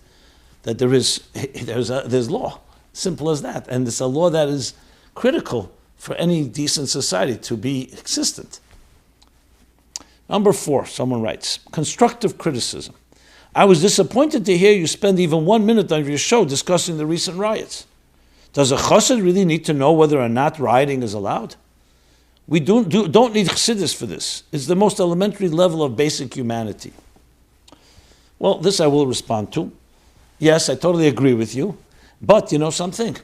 that there's law, simple as that. And it's a law that is critical for any decent society to be existent. Number 4, someone writes, constructive criticism. I was disappointed to hear you spend even 1 minute of your show discussing the recent riots. Does a chassid really need to know whether or not rioting is allowed? We don't need Chassidus for this. It's the most elementary level of basic humanity. Well, this I will respond to. Yes, I totally agree with you. But you know something?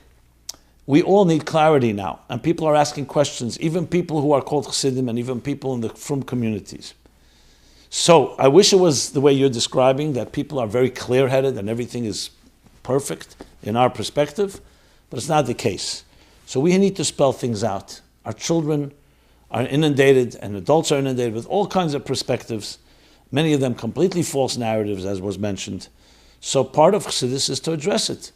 We all need clarity now. And people are asking questions, even people who are called Chassidim and even people in the Frum communities. So I wish it was the way you're describing, that people are very clear-headed and everything is perfect in our perspective, but it's not the case. So we need to spell things out. Our children are inundated and adults are inundated with all kinds of perspectives, many of them completely false narratives, as was mentioned. So part of Chassidus is to address it.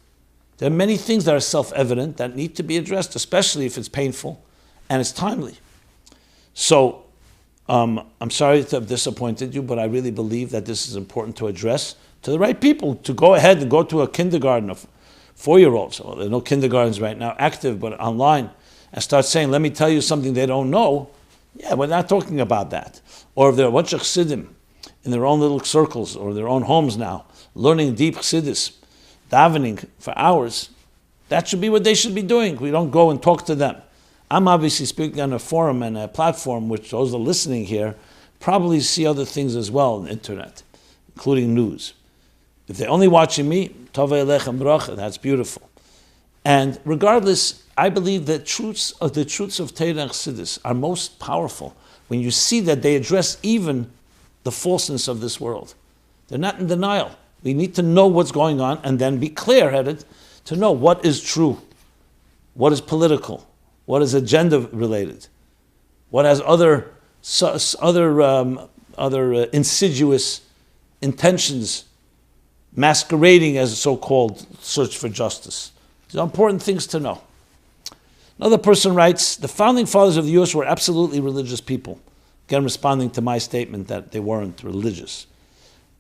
There are many things that are self-evident that need to be addressed, especially if it's painful and it's timely. So I'm sorry to have disappointed you, but I really believe that this is important to address to the right people, to go ahead and go to a kindergarten of 4-year-olds. Well, there are no kindergartens right now active, but online, and start saying, let me tell you something they don't know. Yeah, we're not talking about that. Or if there are a bunch of Chassidim in their own little circles or their own homes now, learning deep Chassidus, davening for hours, that should be what they should be doing. We don't go and talk to them. I'm obviously speaking on a forum and a platform which those that are listening here probably see other things as well on the internet, including news. If they're only watching me, Tovei Lechem Bracha, that's beautiful. And regardless, I believe that the truths of Torah and Chassidus are most powerful when you see that they address even the falseness of this world. They're not in denial. We need to know what's going on and then be clear-headed to know what is true, what is political, what is agenda-related, what has other insidious intentions masquerading as a so-called search for justice. These are important things to know. Another person writes, the founding fathers of the U.S. were absolutely religious people. Again, responding to my statement that they weren't religious.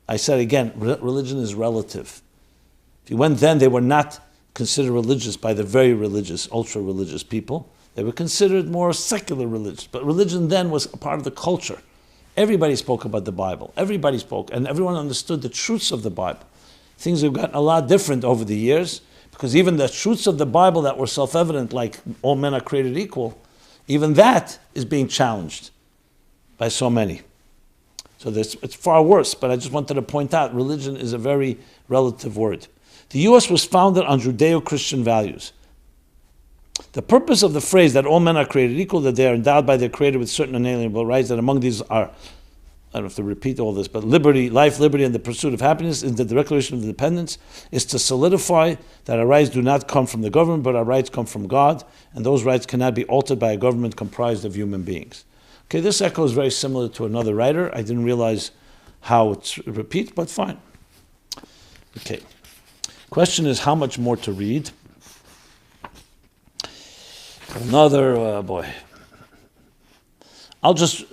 I said again, religion is relative. If you went then, they were not considered religious by the very religious, ultra-religious people. They were considered more secular religious. But religion then was a part of the culture. Everybody spoke about the Bible. Everybody spoke, and everyone understood the truths of the Bible. Things have gotten a lot different over the years, because even the truths of the Bible that were self-evident, like all men are created equal, even that is being challenged by so many. So it's far worse, but I just wanted to point out, religion is a very relative word. The U.S. was founded on Judeo-Christian values. The purpose of the phrase that all men are created equal, that they are endowed by their Creator with certain unalienable rights, that among these are, I don't have to repeat all this, but liberty, life, liberty, and the pursuit of happiness, in the declaration of independence, is to solidify that our rights do not come from the government, but our rights come from God, and those rights cannot be altered by a government comprised of human beings. Okay, this echo is very similar to another writer. I didn't realize how it's repeat, but fine. Okay. Question is how much more to read? Another boy. I'll just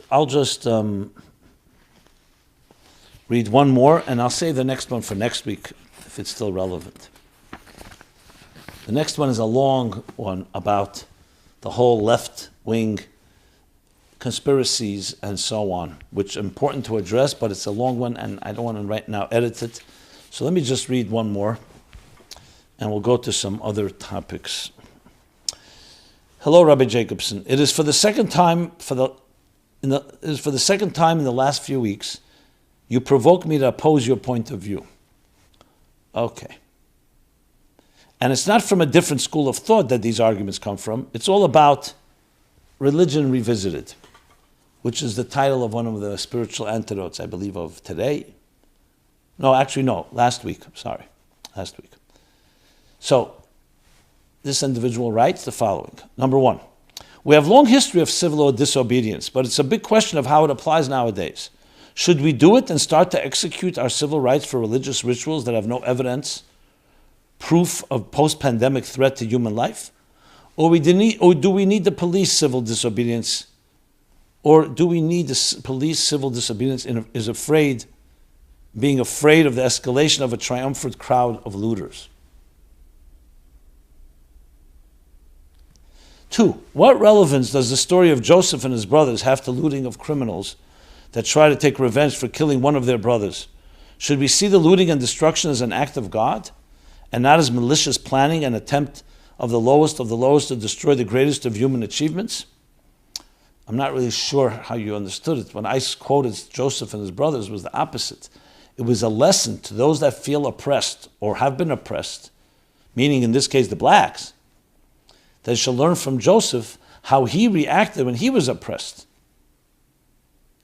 read one more, and I'll save the next one for next week if it's still relevant. The next one is a long one about the whole left-wing conspiracies and so on, which are important to address, but it's a long one, and I don't want to right now edit it. So let me just read one more, and we'll go to some other topics. Hello, Rabbi Jacobson. It is for the second time in the last few weeks you provoke me to oppose your point of view. Okay. And it's not from a different school of thought that these arguments come from. It's all about religion revisited, which is the title of one of the spiritual antidotes, I believe, of today. Last week. Last week. So, this individual writes the following. Number one, we have long history of civil disobedience, but it's a big question of how it applies nowadays. Should we do it and start to execute our civil rights for religious rituals that have no evidence, proof of post-pandemic threat to human life? Or do we need to police civil disobedience? Or do we need to police civil disobedience being afraid of the escalation of a triumphant crowd of looters? 2, what relevance does the story of Joseph and his brothers have to looting of criminals that try to take revenge for killing one of their brothers? Should we see the looting and destruction as an act of God and not as malicious planning and attempt of the lowest to destroy the greatest of human achievements? I'm not really sure how you understood it. When I quoted Joseph and his brothers, it was the opposite. It was a lesson to those that feel oppressed or have been oppressed, meaning in this case the blacks, they shall learn from Joseph how he reacted when he was oppressed.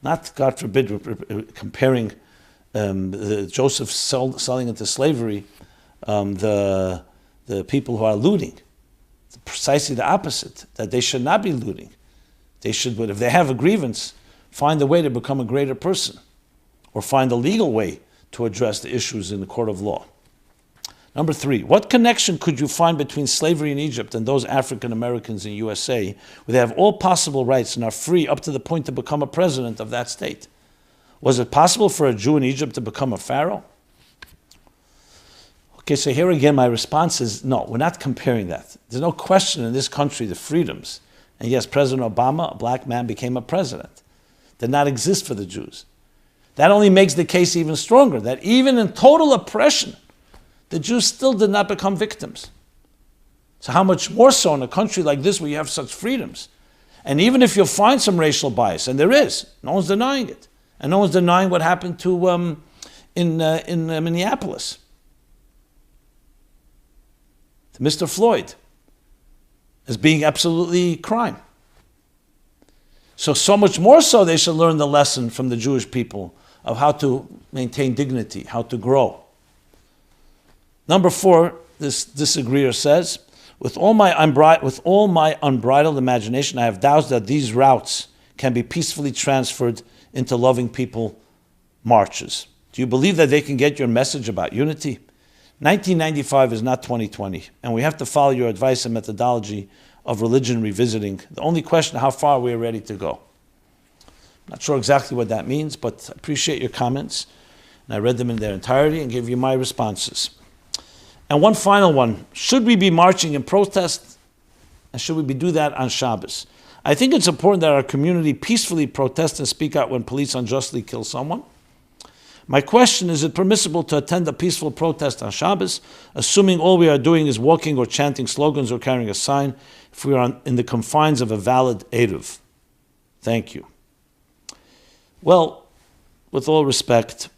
Not, God forbid, comparing Joseph selling into slavery the people who are looting. It's precisely the opposite, that they should not be looting. They should, but if they have a grievance, find a way to become a greater person. or find a legal way to address the issues in the court of law. Number 3, what connection could you find between slavery in Egypt and those African Americans in USA where they have all possible rights and are free up to the point to become a president of that state? Was it possible for a Jew in Egypt to become a pharaoh? Okay, so here again my response is no, we're not comparing that. There's no question in this country the freedoms. And yes, President Obama, a black man, became a president. Did not exist for the Jews. That only makes the case even stronger, that even in total oppression, the Jews still did not become victims. So how much more so in a country like this where you have such freedoms? And even if you'll find some racial bias, and there is, no one's denying it, and no one's denying what happened to in Minneapolis, to Mr. Floyd, as being absolutely crime. So much more so they should learn the lesson from the Jewish people of how to maintain dignity, how to grow. Number 4, this disagreeer says, with all my unbridled imagination, I have doubts that these routes can be peacefully transferred into loving people marches. Do you believe that they can get your message about unity? 1995 is not 2020, and we have to follow your advice and methodology of religion revisiting. The only question is how far we are ready to go. Not sure exactly what that means, but I appreciate your comments, and I read them in their entirety and gave you my responses. And one final one, should we be marching in protest, and should we do that on Shabbos? I think it's important that our community peacefully protest and speak out when police unjustly kill someone. My question is it permissible to attend a peaceful protest on Shabbos, assuming all we are doing is walking or chanting slogans or carrying a sign, if we are in the confines of a valid Eruv? Thank you. Well, with all respect,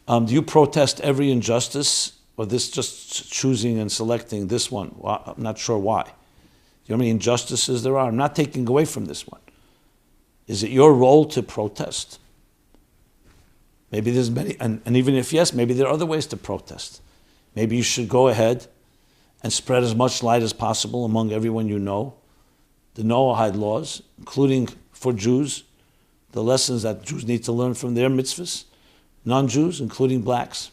do you protest every injustice, or this just choosing and selecting this one? Well, I'm not sure why. Do you know how many injustices there are? I'm not taking away from this one. Is it your role to protest? Maybe there's many, and even if yes, maybe there are other ways to protest. Maybe you should go ahead and spread as much light as possible among everyone you know, the Noahide laws, including for Jews, the lessons that Jews need to learn from their mitzvahs, non-Jews, including blacks.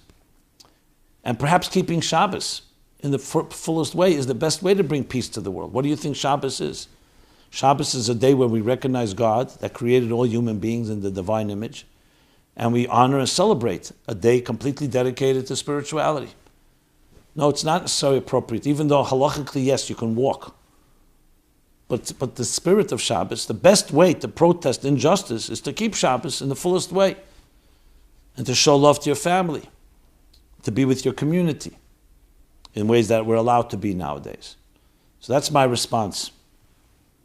And perhaps keeping Shabbos in the fullest way is the best way to bring peace to the world. What do you think Shabbos is? Shabbos is a day where we recognize God that created all human beings in the divine image, and we honor and celebrate a day completely dedicated to spirituality. No, it's not necessarily appropriate, even though halachically, yes, you can walk. But the spirit of Shabbos, the best way to protest injustice is to keep Shabbos in the fullest way and to show love to your family, to be with your community in ways that we're allowed to be nowadays. So that's my response.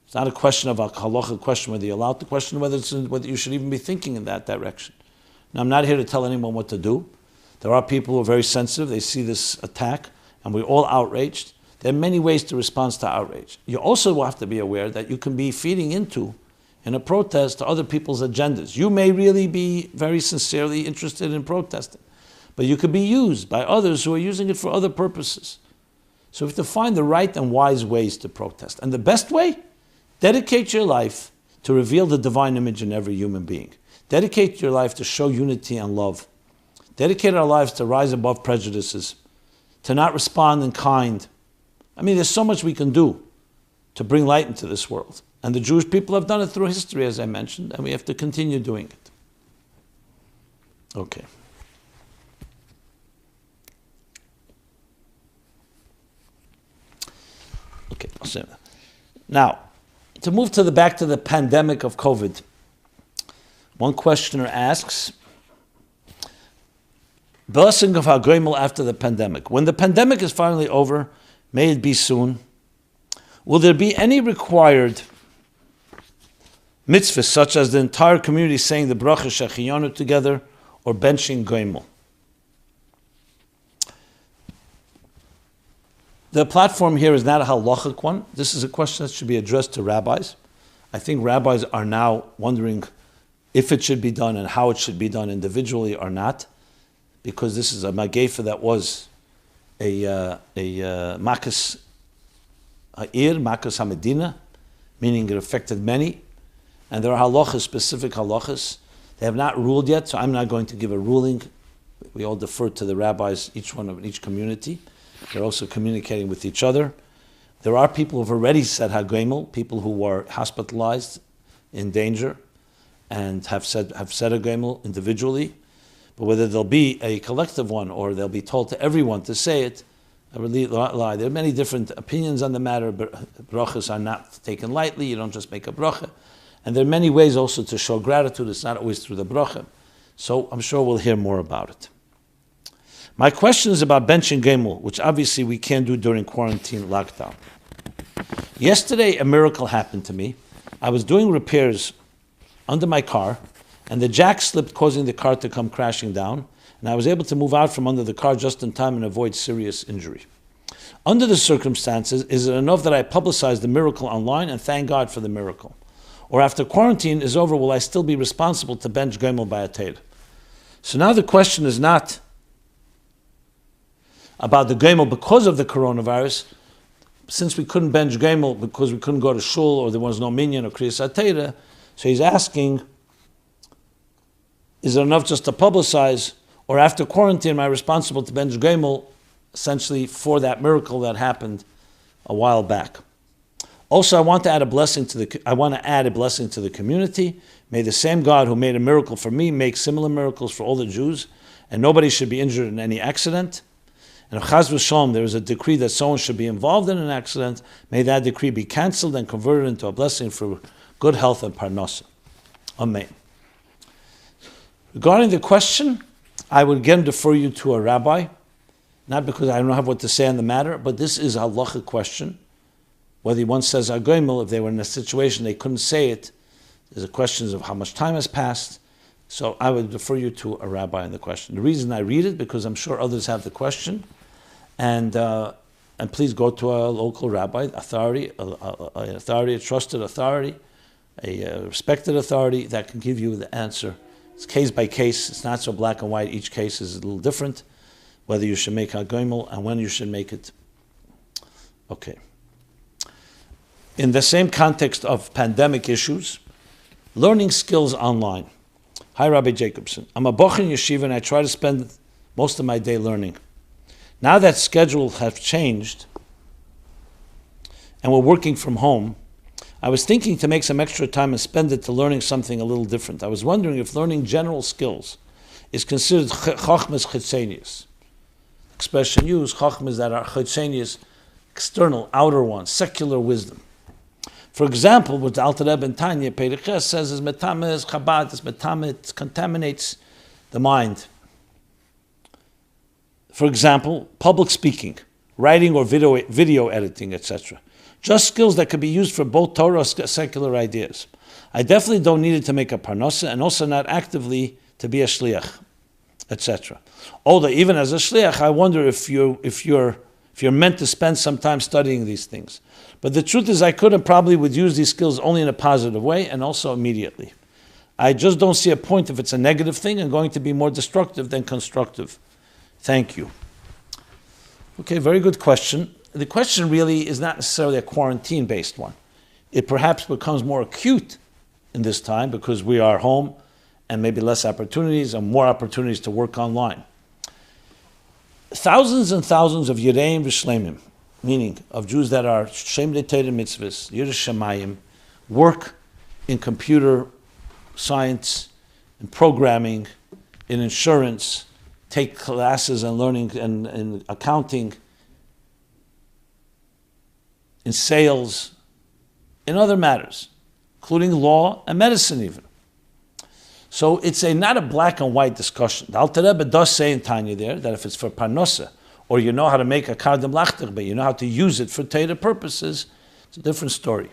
It's not a question of a halacha question whether you're allowed to question whether you should even be thinking in that direction. Now, I'm not here to tell anyone what to do. There are people who are very sensitive. They see this attack, and we're all outraged. There are many ways to respond to outrage. You also have to be aware that you can be feeding into, in a protest, to other people's agendas. You may really be very sincerely interested in protesting, but you could be used by others who are using it for other purposes. So we have to find the right and wise ways to protest. And the best way? Dedicate your life to reveal the divine image in every human being. Dedicate your life to show unity and love. Dedicate our lives to rise above prejudices, to not respond in kind. I mean, there's so much we can do to bring light into this world. And the Jewish people have done it through history, as I mentioned, and we have to continue doing it. Okay. Okay, so now, to move back to the pandemic of COVID, one questioner asks, blessing of HaGoimel after the pandemic. When the pandemic is finally over, may it be soon, will there be any required mitzvahs, such as the entire community saying the bracha shechiyanu together, or benching Goimel? The platform here is not a halachic one. This is a question that should be addressed to rabbis. I think rabbis are now wondering if it should be done and how it should be done individually or not, because this is a magefa that was a makas ha'ir, makas ha'medina, meaning it affected many, and there are halachas, specific halachas, They have not ruled yet, so I'm not going to give a ruling. We all defer to the rabbis, each one of each community. They're also communicating with each other. There are people who have already said Hagomel, people who were hospitalized in danger and have said Hagomel individually. But whether there'll be a collective one or they'll be told to everyone to say it, I really lie. There are many different opinions on the matter, but brachas are not taken lightly. You don't just make a bracha. And there are many ways also to show gratitude. It's not always through the bracha. So I'm sure we'll hear more about it. My question is about bench and gemel, which obviously we can't do during quarantine lockdown. Yesterday, a miracle happened to me. I was doing repairs under my car, and the jack slipped, causing the car to come crashing down, and I was able to move out from under the car just in time and avoid serious injury. Under the circumstances, is it enough that I publicize the miracle online and thank God for the miracle? Or after quarantine is over, will I still be responsible to bench gemel by a tail? So now the question is not about the gemel because of the coronavirus. Since we couldn't bench gemel because we couldn't go to shul or there was no minyan or kriyas atera, so he's asking, is it enough just to publicize, or after quarantine am I responsible to bench gemel essentially for that miracle that happened a while back? Also, I want to add a blessing to the community. May the same God who made a miracle for me make similar miracles for all the Jews, and nobody should be injured in any accident. And if Chas v'Shalom, there is a decree that someone should be involved in an accident, may that decree be cancelled and converted into a blessing for good health and parnasa. Amen. Regarding the question, I would again defer you to a rabbi, not because I don't have what to say on the matter, but this is a halachic question. Whether one says Hagomel, if they were in a situation they couldn't say it, there's a question of how much time has passed. So I would defer you to a rabbi on the question. The reason I read it, because I'm sure others have the question, and please go to a local rabbi, authority, a trusted authority, a respected authority that can give you the answer. It's case by case. It's not so black and white. Each case is a little different, whether you should make Hagomel and when you should make it. Okay. In the same context of pandemic issues, learning skills online. Hi, Rabbi Jacobson. I'm a boch in yeshiva and I try to spend most of my day learning. Now that schedules have changed and we're working from home, I was thinking to make some extra time and spend it to learning something a little different. I was wondering if learning general skills is considered chochmas chitzenius. Expression used, chochmas that are chitzenius, external, outer ones, secular wisdom. For example, what the Alter Rebbe in Tanya Periches says is metames Chabad, is metamet, contaminates the mind. For example, public speaking, writing or video editing, etc. Just skills that could be used for both Torah and secular ideas. I definitely don't need it to make a parnasa, and also not actively to be a shliach, etc. Although even as a shliach, I wonder if you're meant to spend some time studying these things. But the truth is I could and probably would use these skills only in a positive way and also immediately. I just don't see a point if it's a negative thing and going to be more destructive than constructive. Thank you. Okay, very good question. The question really is not necessarily a quarantine-based one. It perhaps becomes more acute in this time because we are home and maybe less opportunities and more opportunities to work online. Thousands and thousands of Yereim v'Shleimim, meaning of Jews that are Shem Torah mitzvahs, Yiras Shamayim, work in computer science, in programming, in insurance, take classes and learning and accounting, in sales, in other matters, including law and medicine even. So it's not a black and white discussion. The Alter Rebbe does say in Tanya there that if it's for parnosa, or you know how to make a kardem lachter, but you know how to use it for Torah purposes, it's a different story.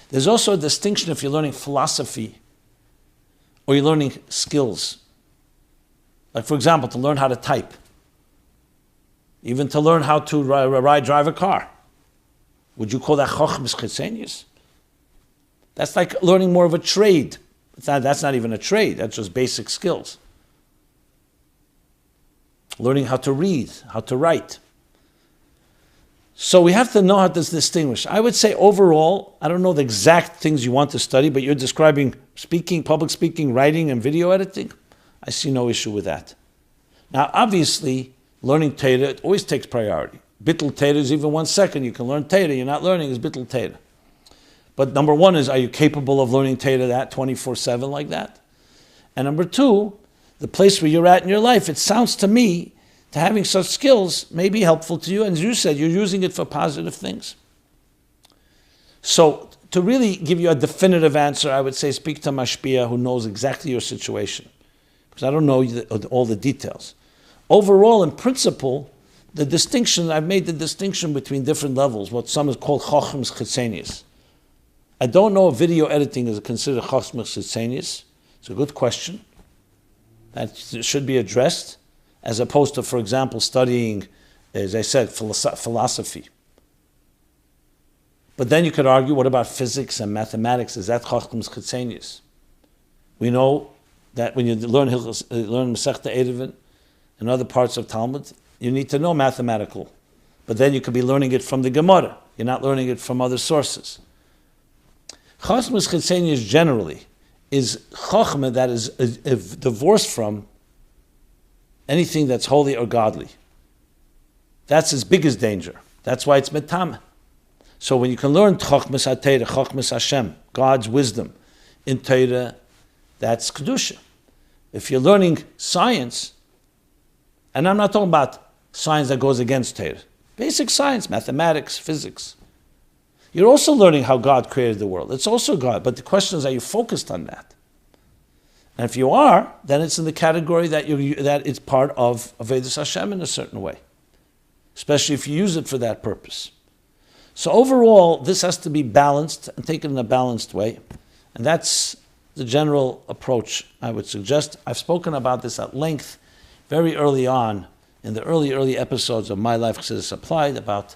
There's also a distinction if you're learning philosophy or you're learning skills. Like, for example, to learn how to type, even to learn how to drive a car. Would you call that chochmas chitzenius? That's like learning more of a trade. That's not even a trade, that's just basic skills. Learning how to read, how to write. So we have to know how to distinguish. I would say overall, I don't know the exact things you want to study, but you're describing speaking, public speaking, writing, and video editing. I see no issue with that. Now, obviously, learning Torah, it always takes priority. Bittul Torah is even 1 second. You can learn Torah. You're not learning is Bittul Torah. But number one is, are you capable of learning Torah that 24/7 like that? And number two, the place where you're at in your life, it sounds to me to having such skills may be helpful to you. And as you said, you're using it for positive things. So to really give you a definitive answer, I would say speak to Mashpia who knows exactly your situation. Because I don't know all the details. Overall, in principle, I've made the distinction between different levels, what some is called Chochmas Chitzenius. I don't know if video editing is considered Chochmas Chitzenius. It's a good question. That should be addressed, as opposed to, for example, studying, as I said, philosophy. But then you could argue, what about physics and mathematics? Is that Chochmas Chitzenius? We know that when you learn Masechta Eruvin and other parts of Talmud, you need to know mathematical. But then you could be learning it from the Gemara. You're not learning it from other sources. Chochmas Chitzenius generally is Chochmah that is divorced from anything that's holy or godly. That's its biggest danger. That's why it's Metameh. So when you can learn Chochmas HaTorah, Chochmas Hashem, God's wisdom in Torah, that's Kedusha. If you're learning science, and I'm not talking about science that goes against Torah, basic science, mathematics, physics, you're also learning how God created the world. It's also God, but the question is, are you focused on that? And if you are, then it's in the category that it's part of Avodas Hashem in a certain way, especially if you use it for that purpose. So overall, this has to be balanced and taken in a balanced way, and that's the general approach I would suggest. I've spoken about this at length very early on in the early episodes of My Life Chassidus Applied about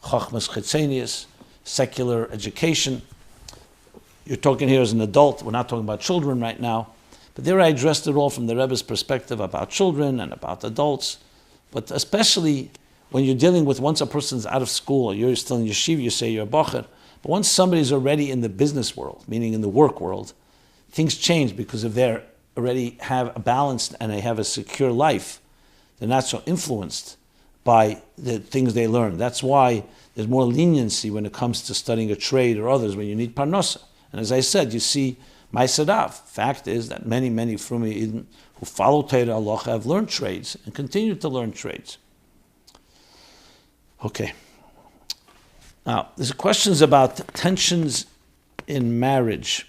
Chochmas Chitzenius, secular education. You're talking here as an adult. We're not talking about children right now. But there I addressed it all from the Rebbe's perspective about children and about adults. But especially when you're dealing with once a person's out of school or you're still in yeshiva, you say you're a bocher. But once somebody's already in the business world, meaning in the work world, things change because if they already have a balanced and they have a secure life, they're not so influenced by the things they learn. That's why there's more leniency when it comes to studying a trade or others when you need parnasa. And as I said, you see Maisadav. Fact is that many Frumei Eden who follow Torah Allah have learned trades and continue to learn trades. Okay. Now, there's questions about tensions in marriage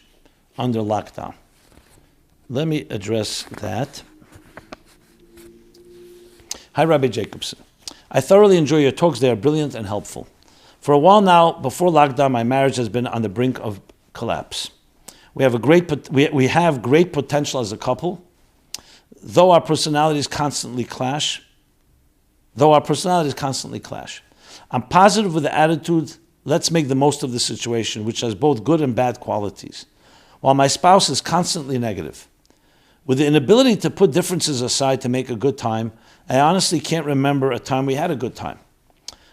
under lockdown. Let me address that. Hi, Rabbi Jacobson. I thoroughly enjoy your talks. They are brilliant and helpful. For a while now, before lockdown, my marriage has been on the brink of collapse. We have great potential as a couple, though our personalities constantly clash. I'm positive with the attitude, let's make the most of the situation, which has both good and bad qualities, while my spouse is constantly negative. With the inability to put differences aside to make a good time, I honestly can't remember a time we had a good time.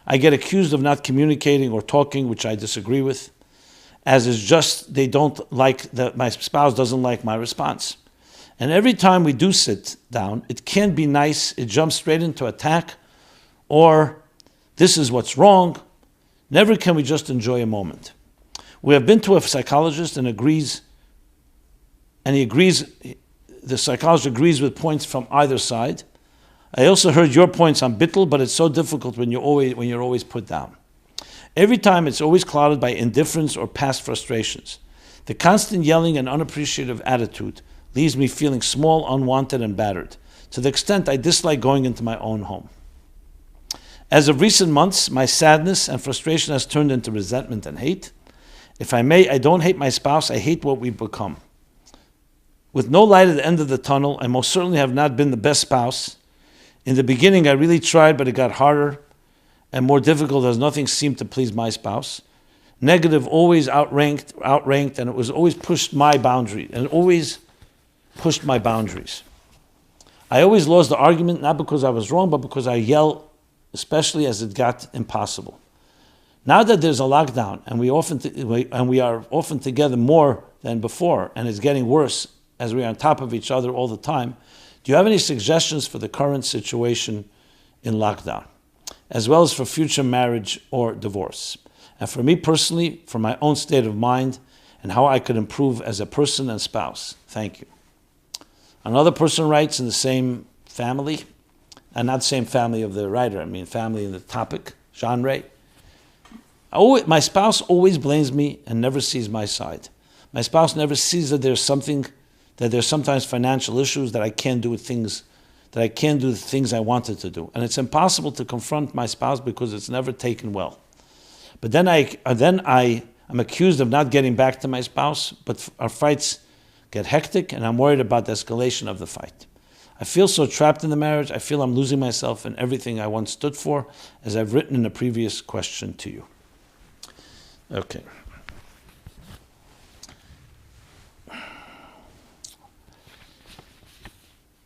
I get accused of not communicating or talking, which I disagree with, as is just they don't like that my spouse doesn't like my response. And every time we do sit down, it can't be nice, it jumps straight into attack, or this is what's wrong. Never can we just enjoy a moment. We have been to a psychologist and the psychologist agrees with points from either side. I also heard your points on bittul, but it's so difficult when you're always put down. Every time it's always clouded by indifference or past frustrations. The constant yelling and unappreciative attitude leaves me feeling small, unwanted, and battered, to the extent I dislike going into my own home. As of recent months, my sadness and frustration has turned into resentment and hate. If I may, I don't hate my spouse, I hate what we've become. With no light at the end of the tunnel, I most certainly have not been the best spouse. In the beginning, I really tried, but it got harder and more difficult as nothing seemed to please my spouse. Negative always outranked, and it was always pushed my boundary, I always lost the argument, not because I was wrong, but because I yelled, especially as it got impossible. Now that there's a lockdown and we are often together more than before, and it's getting worse as we are on top of each other all the time, do you have any suggestions for the current situation in lockdown, as well as for future marriage or divorce? And for me personally, for my own state of mind and how I could improve as a person and spouse. Thank you. Another person writes in the same family, and not the same family of the writer, I mean family in the topic, genre. My spouse always blames me and never sees my side. My spouse never sees that there's sometimes financial issues, that I can't do the things I wanted to do. And it's impossible to confront my spouse because it's never taken well. But then I'm accused of not getting back to my spouse, but our fights get hectic and I'm worried about the escalation of the fight. I feel so trapped in the marriage. I feel I'm losing myself in everything I once stood for, as I've written in a previous question to you. Okay.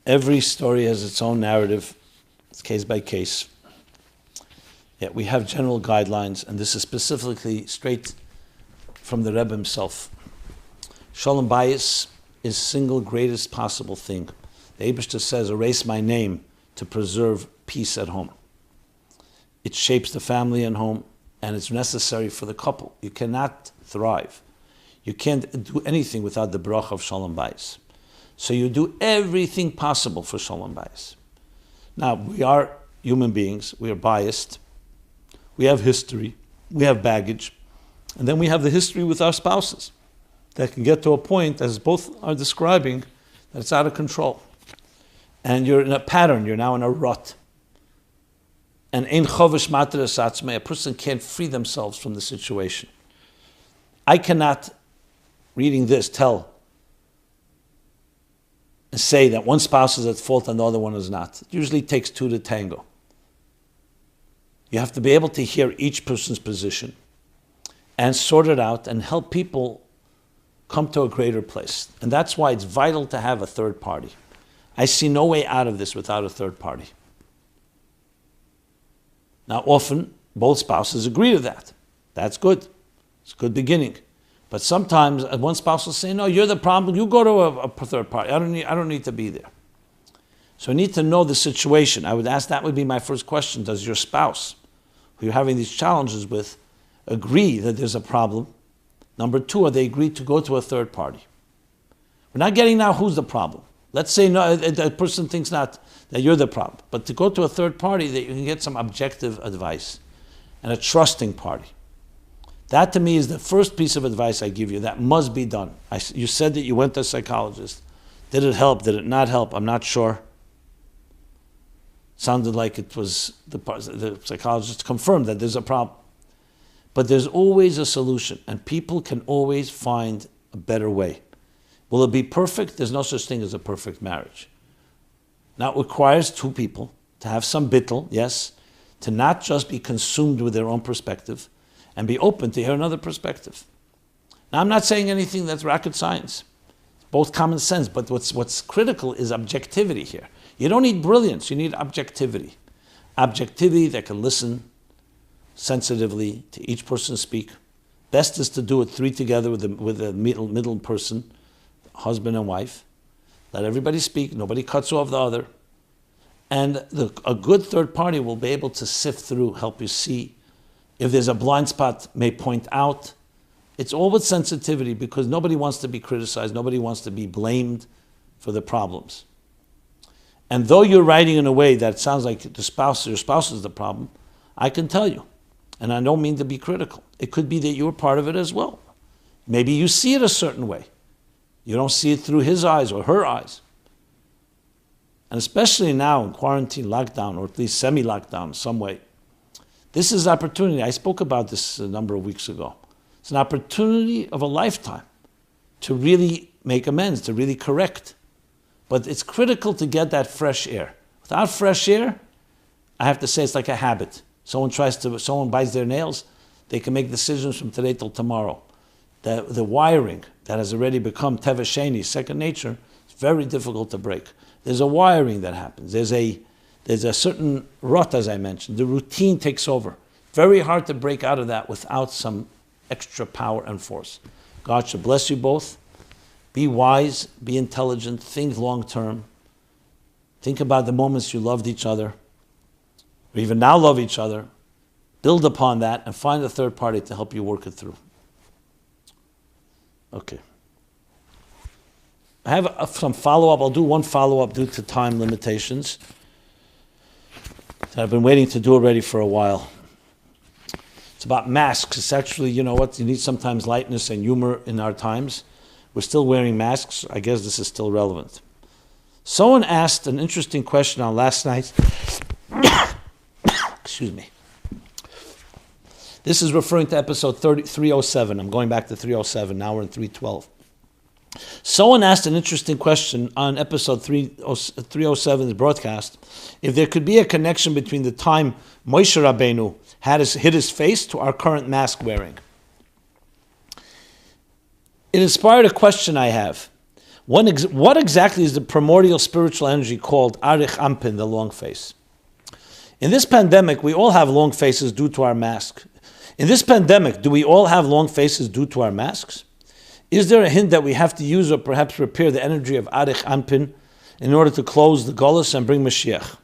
Every story has its own narrative. It's case by case. Yet we have general guidelines, and this is specifically straight from the Rebbe himself. Shalom bayis is single greatest possible thing. The Eibishter says, erase my name to preserve peace at home. It shapes the family and home, and it's necessary for the couple. You cannot thrive. You can't do anything without the bracha of shalom bayis. So you do everything possible for shalom bayis. Now, we are human beings. We are biased. We have history. We have baggage. And then we have the history with our spouses that can get to a point, as both are describing, that it's out of control. And you're in a pattern. You're now in a rut. And ein chovish matras atzmei, a person can't free themselves from the situation. I cannot, reading this, tell and say that one spouse is at fault and the other one is not. It usually takes two to tango. You have to be able to hear each person's position and sort it out and help people come to a greater place. And that's why it's vital to have a third party. I see no way out of this without a third party. Now, often, both spouses agree to that. That's good. It's a good beginning. But sometimes one spouse will say, no, you're the problem. You go to a third party. I don't need to be there. So I need to know the situation. That would be my first question. Does your spouse, who you're having these challenges with, agree that there's a problem? Number two, are they agreed to go to a third party? We're not getting now who's the problem. Let's say no, a person thinks not that you're the problem, but to go to a third party that you can get some objective advice and a trusting party. That to me is the first piece of advice I give you. That must be done. You said that you went to a psychologist. Did it help? Did it not help? I'm not sure. Sounded like it was the psychologist confirmed that there's a problem. But there's always a solution, and people can always find a better way. Will it be perfect? There's no such thing as a perfect marriage. Now it requires two people to have some bittul, yes, to not just be consumed with their own perspective and be open to hear another perspective. Now I'm not saying anything that's rocket science. It's both common sense, but what's critical is objectivity here. You don't need brilliance, you need objectivity. Objectivity that can listen sensitively to each person speak. Best is to do it three together with a middle person, husband and wife. Let everybody speak, nobody cuts off the other. And a good third party will be able to sift through, help you see. If there's a blind spot, may point out. It's all with sensitivity because nobody wants to be criticized, nobody wants to be blamed for the problems. And though you're writing in a way that sounds like your spouse is the problem, I can tell you, and I don't mean to be critical, it could be that you're part of it as well. Maybe you see it a certain way. You don't see it through his eyes or her eyes. And especially now in quarantine, lockdown, or at least semi-lockdown in some way, this is an opportunity. I spoke about this a number of weeks ago. It's an opportunity of a lifetime to really make amends, to really correct. But it's critical to get that fresh air. Without fresh air, I have to say it's like a habit. Someone bites their nails, they can make decisions from today till tomorrow. The wiring that has already become Teva Sheni, second nature, it's very difficult to break. There's a wiring that happens. There's a certain rut, as I mentioned. The routine takes over. Very hard to break out of that without some extra power and force. God should bless you both. Be wise, be intelligent, think long term. Think about the moments you loved each other, or even now love each other. Build upon that and find a third party to help you work it through. Okay. I have some follow-up. I'll do one follow-up due to time limitations that I've been waiting to do already for a while. It's about masks. It's actually, you know what, you need sometimes lightness and humor in our times. We're still wearing masks. I guess this is still relevant. Someone asked an interesting question on last night. Excuse me. This is referring to episode 307. I'm going back to 307. Now we're in 312. Someone asked an interesting question on episode 307's broadcast, if there could be a connection between the time Moshe Rabbeinu hid his face to our current mask wearing. It inspired a question I have. What exactly is the primordial spiritual energy called Arich Ampin, the long face? In this pandemic, we all have long faces due to our mask. In this pandemic, do we all have long faces due to our masks? Is there a hint that we have to use or perhaps repair the energy of Arich Ampin in order to close the Golus and bring Mashiach?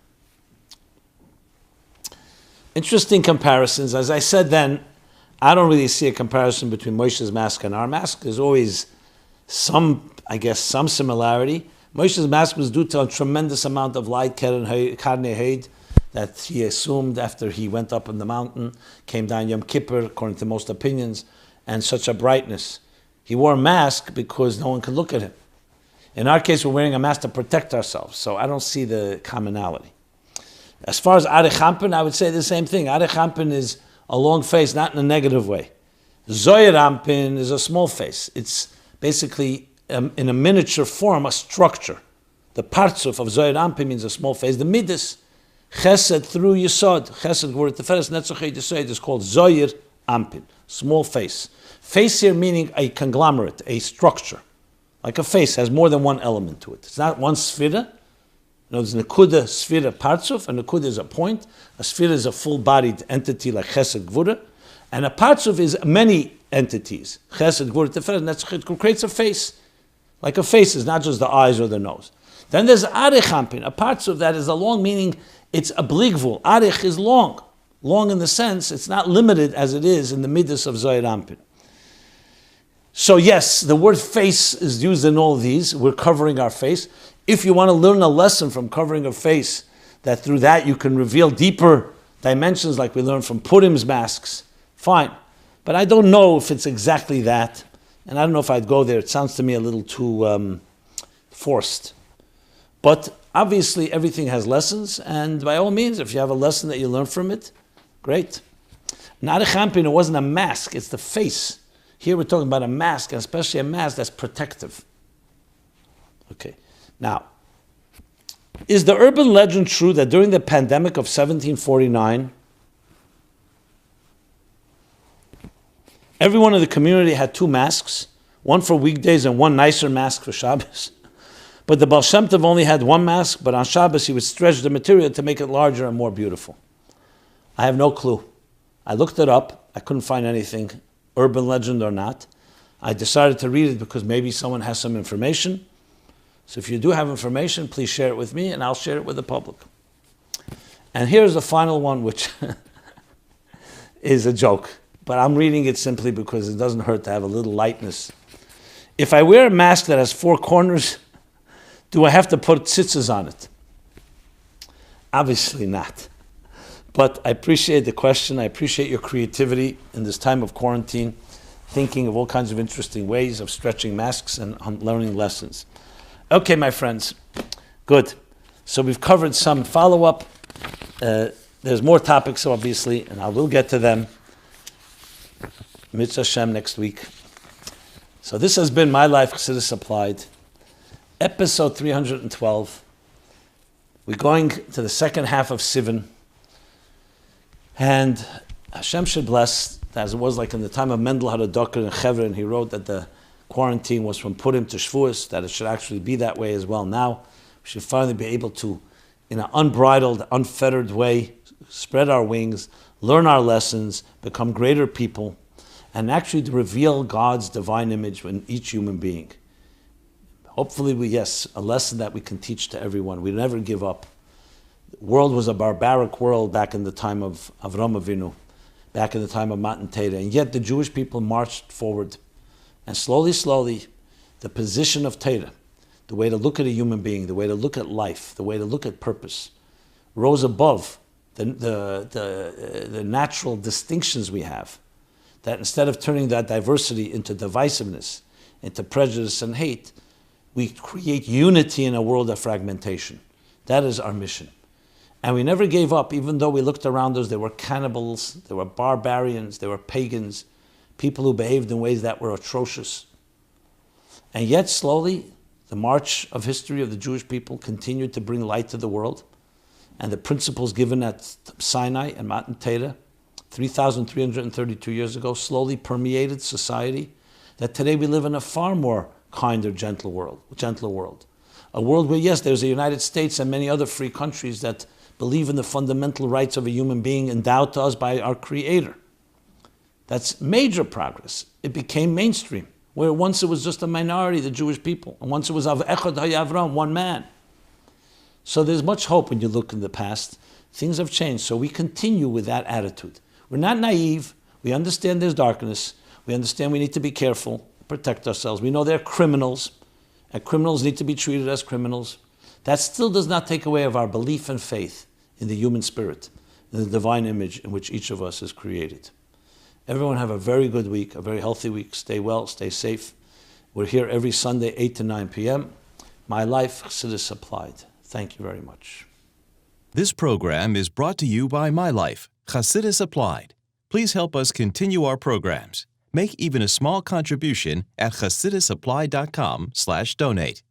Interesting comparisons. As I said then, I don't really see a comparison between Moshe's mask and our mask. There's always some similarity. Moshe's mask was due to a tremendous amount of light, Karnei Heid, that he assumed after he went up in the mountain, came down Yom Kippur, according to most opinions, and such a brightness. He wore a mask because no one could look at him. In our case, we're wearing a mask to protect ourselves, so I don't see the commonality. As far as Arich Ampin, I would say the same thing. Arich Ampin is a long face, not in a negative way. Zoyer Ampin is a small face. It's basically, in a miniature form, a structure. The partsuf of Zoyer Ampin means a small face. The Midas, Chesed through Yesod, Chesed Gvur Teferes Netzach Yesod is called Zoyer Ampin, small face. Face here meaning a conglomerate, a structure. Like a face has more than one element to it. It's not one sphira. There's Nekuda, Sphira, Partsuf, and Nekuda is a point. A Sphira is a full-bodied entity like Chesed Gvura, and a Partsuf is many entities. Chesed Gvura Teferes Netzach creates a face. Like a face is not just the eyes or the nose. Then there's Arich Ampin, a Partsuf that is a long, meaning it's a bligvul. Arich is long. Long in the sense, it's not limited as it is in the Midas of Zoyer Ampin. So yes, the word face is used in all of these. We're covering our face. If you want to learn a lesson from covering a face, that through that you can reveal deeper dimensions like we learned from Purim's masks, fine. But I don't know if it's exactly that, and I don't know if I'd go there. It sounds to me a little too forced. But obviously everything has lessons, and by all means, if you have a lesson that you learn from it, great. Arich Ampin, it wasn't a mask, it's the face. Here we're talking about a mask, and especially a mask that's protective. Okay. Now, is the urban legend true that during the pandemic of 1749, everyone in the community had two masks, one for weekdays and one nicer mask for Shabbos? But the Baal Shem Tov only had one mask, but on Shabbos he would stretch the material to make it larger and more beautiful. I have no clue. I looked it up. I couldn't find anything, urban legend or not. I decided to read it because maybe someone has some information. So if you do have information, please share it with me and I'll share it with the public. And here's the final one, which is a joke. But I'm reading it simply because it doesn't hurt to have a little lightness. If I wear a mask that has four corners, do I have to put tzitzis on it? Obviously not. But I appreciate the question. I appreciate your creativity in this time of quarantine, thinking of all kinds of interesting ways of stretching masks and learning lessons. Okay, my friends. Good. So we've covered some follow-up. There's more topics, obviously, and I will get to them. Mitzvah Hashem next week. So this has been My Life Chassidus Applied, episode 312. We're going to the second half of Sivan. And Hashem should bless, as it was like in the time of Mendel had a doctor in Chevron, he wrote that the quarantine was from Purim to Shavuos, that it should actually be that way as well now. We should finally be able to, in an unbridled, unfettered way, spread our wings, learn our lessons, become greater people, and actually to reveal God's divine image in each human being. Hopefully, a lesson that we can teach to everyone. We never give up. The world was a barbaric world back in the time of Avram Avinu, back in the time of Matan Torah, and yet the Jewish people marched forward. And slowly, the position of Torah, the way to look at a human being, the way to look at life, the way to look at purpose, rose above the natural distinctions we have. That instead of turning that diversity into divisiveness, into prejudice and hate, we create unity in a world of fragmentation. That is our mission. And we never gave up, even though we looked around us, there were cannibals, there were barbarians, there were pagans, people who behaved in ways that were atrocious. And yet slowly, the march of history of the Jewish people continued to bring light to the world. And the principles given at Sinai and Matan Torah 3,332 years ago slowly permeated society, that today we live in a far more kinder, gentler world. A world where, yes, there's the United States and many other free countries that believe in the fundamental rights of a human being endowed to us by our Creator. That's major progress. It became mainstream, where once it was just a minority, the Jewish people, and once it was Av Echad HaYavram, one man. So there's much hope when you look in the past. Things have changed, so we continue with that attitude. We're not naive. We understand there's darkness. We understand we need to be careful, protect ourselves. We know they're criminals, and criminals need to be treated as criminals. That still does not take away of our belief and faith in the human spirit, in the divine image in which each of us is created. Everyone have a very good week, a very healthy week. Stay well, stay safe. We're here every Sunday, 8 to 9 p.m. My Life, Chassidus Applied. Thank you very much. This program is brought to you by My Life, Chassidus Applied. Please help us continue our programs. Make even a small contribution at chassidusapply.com/donate.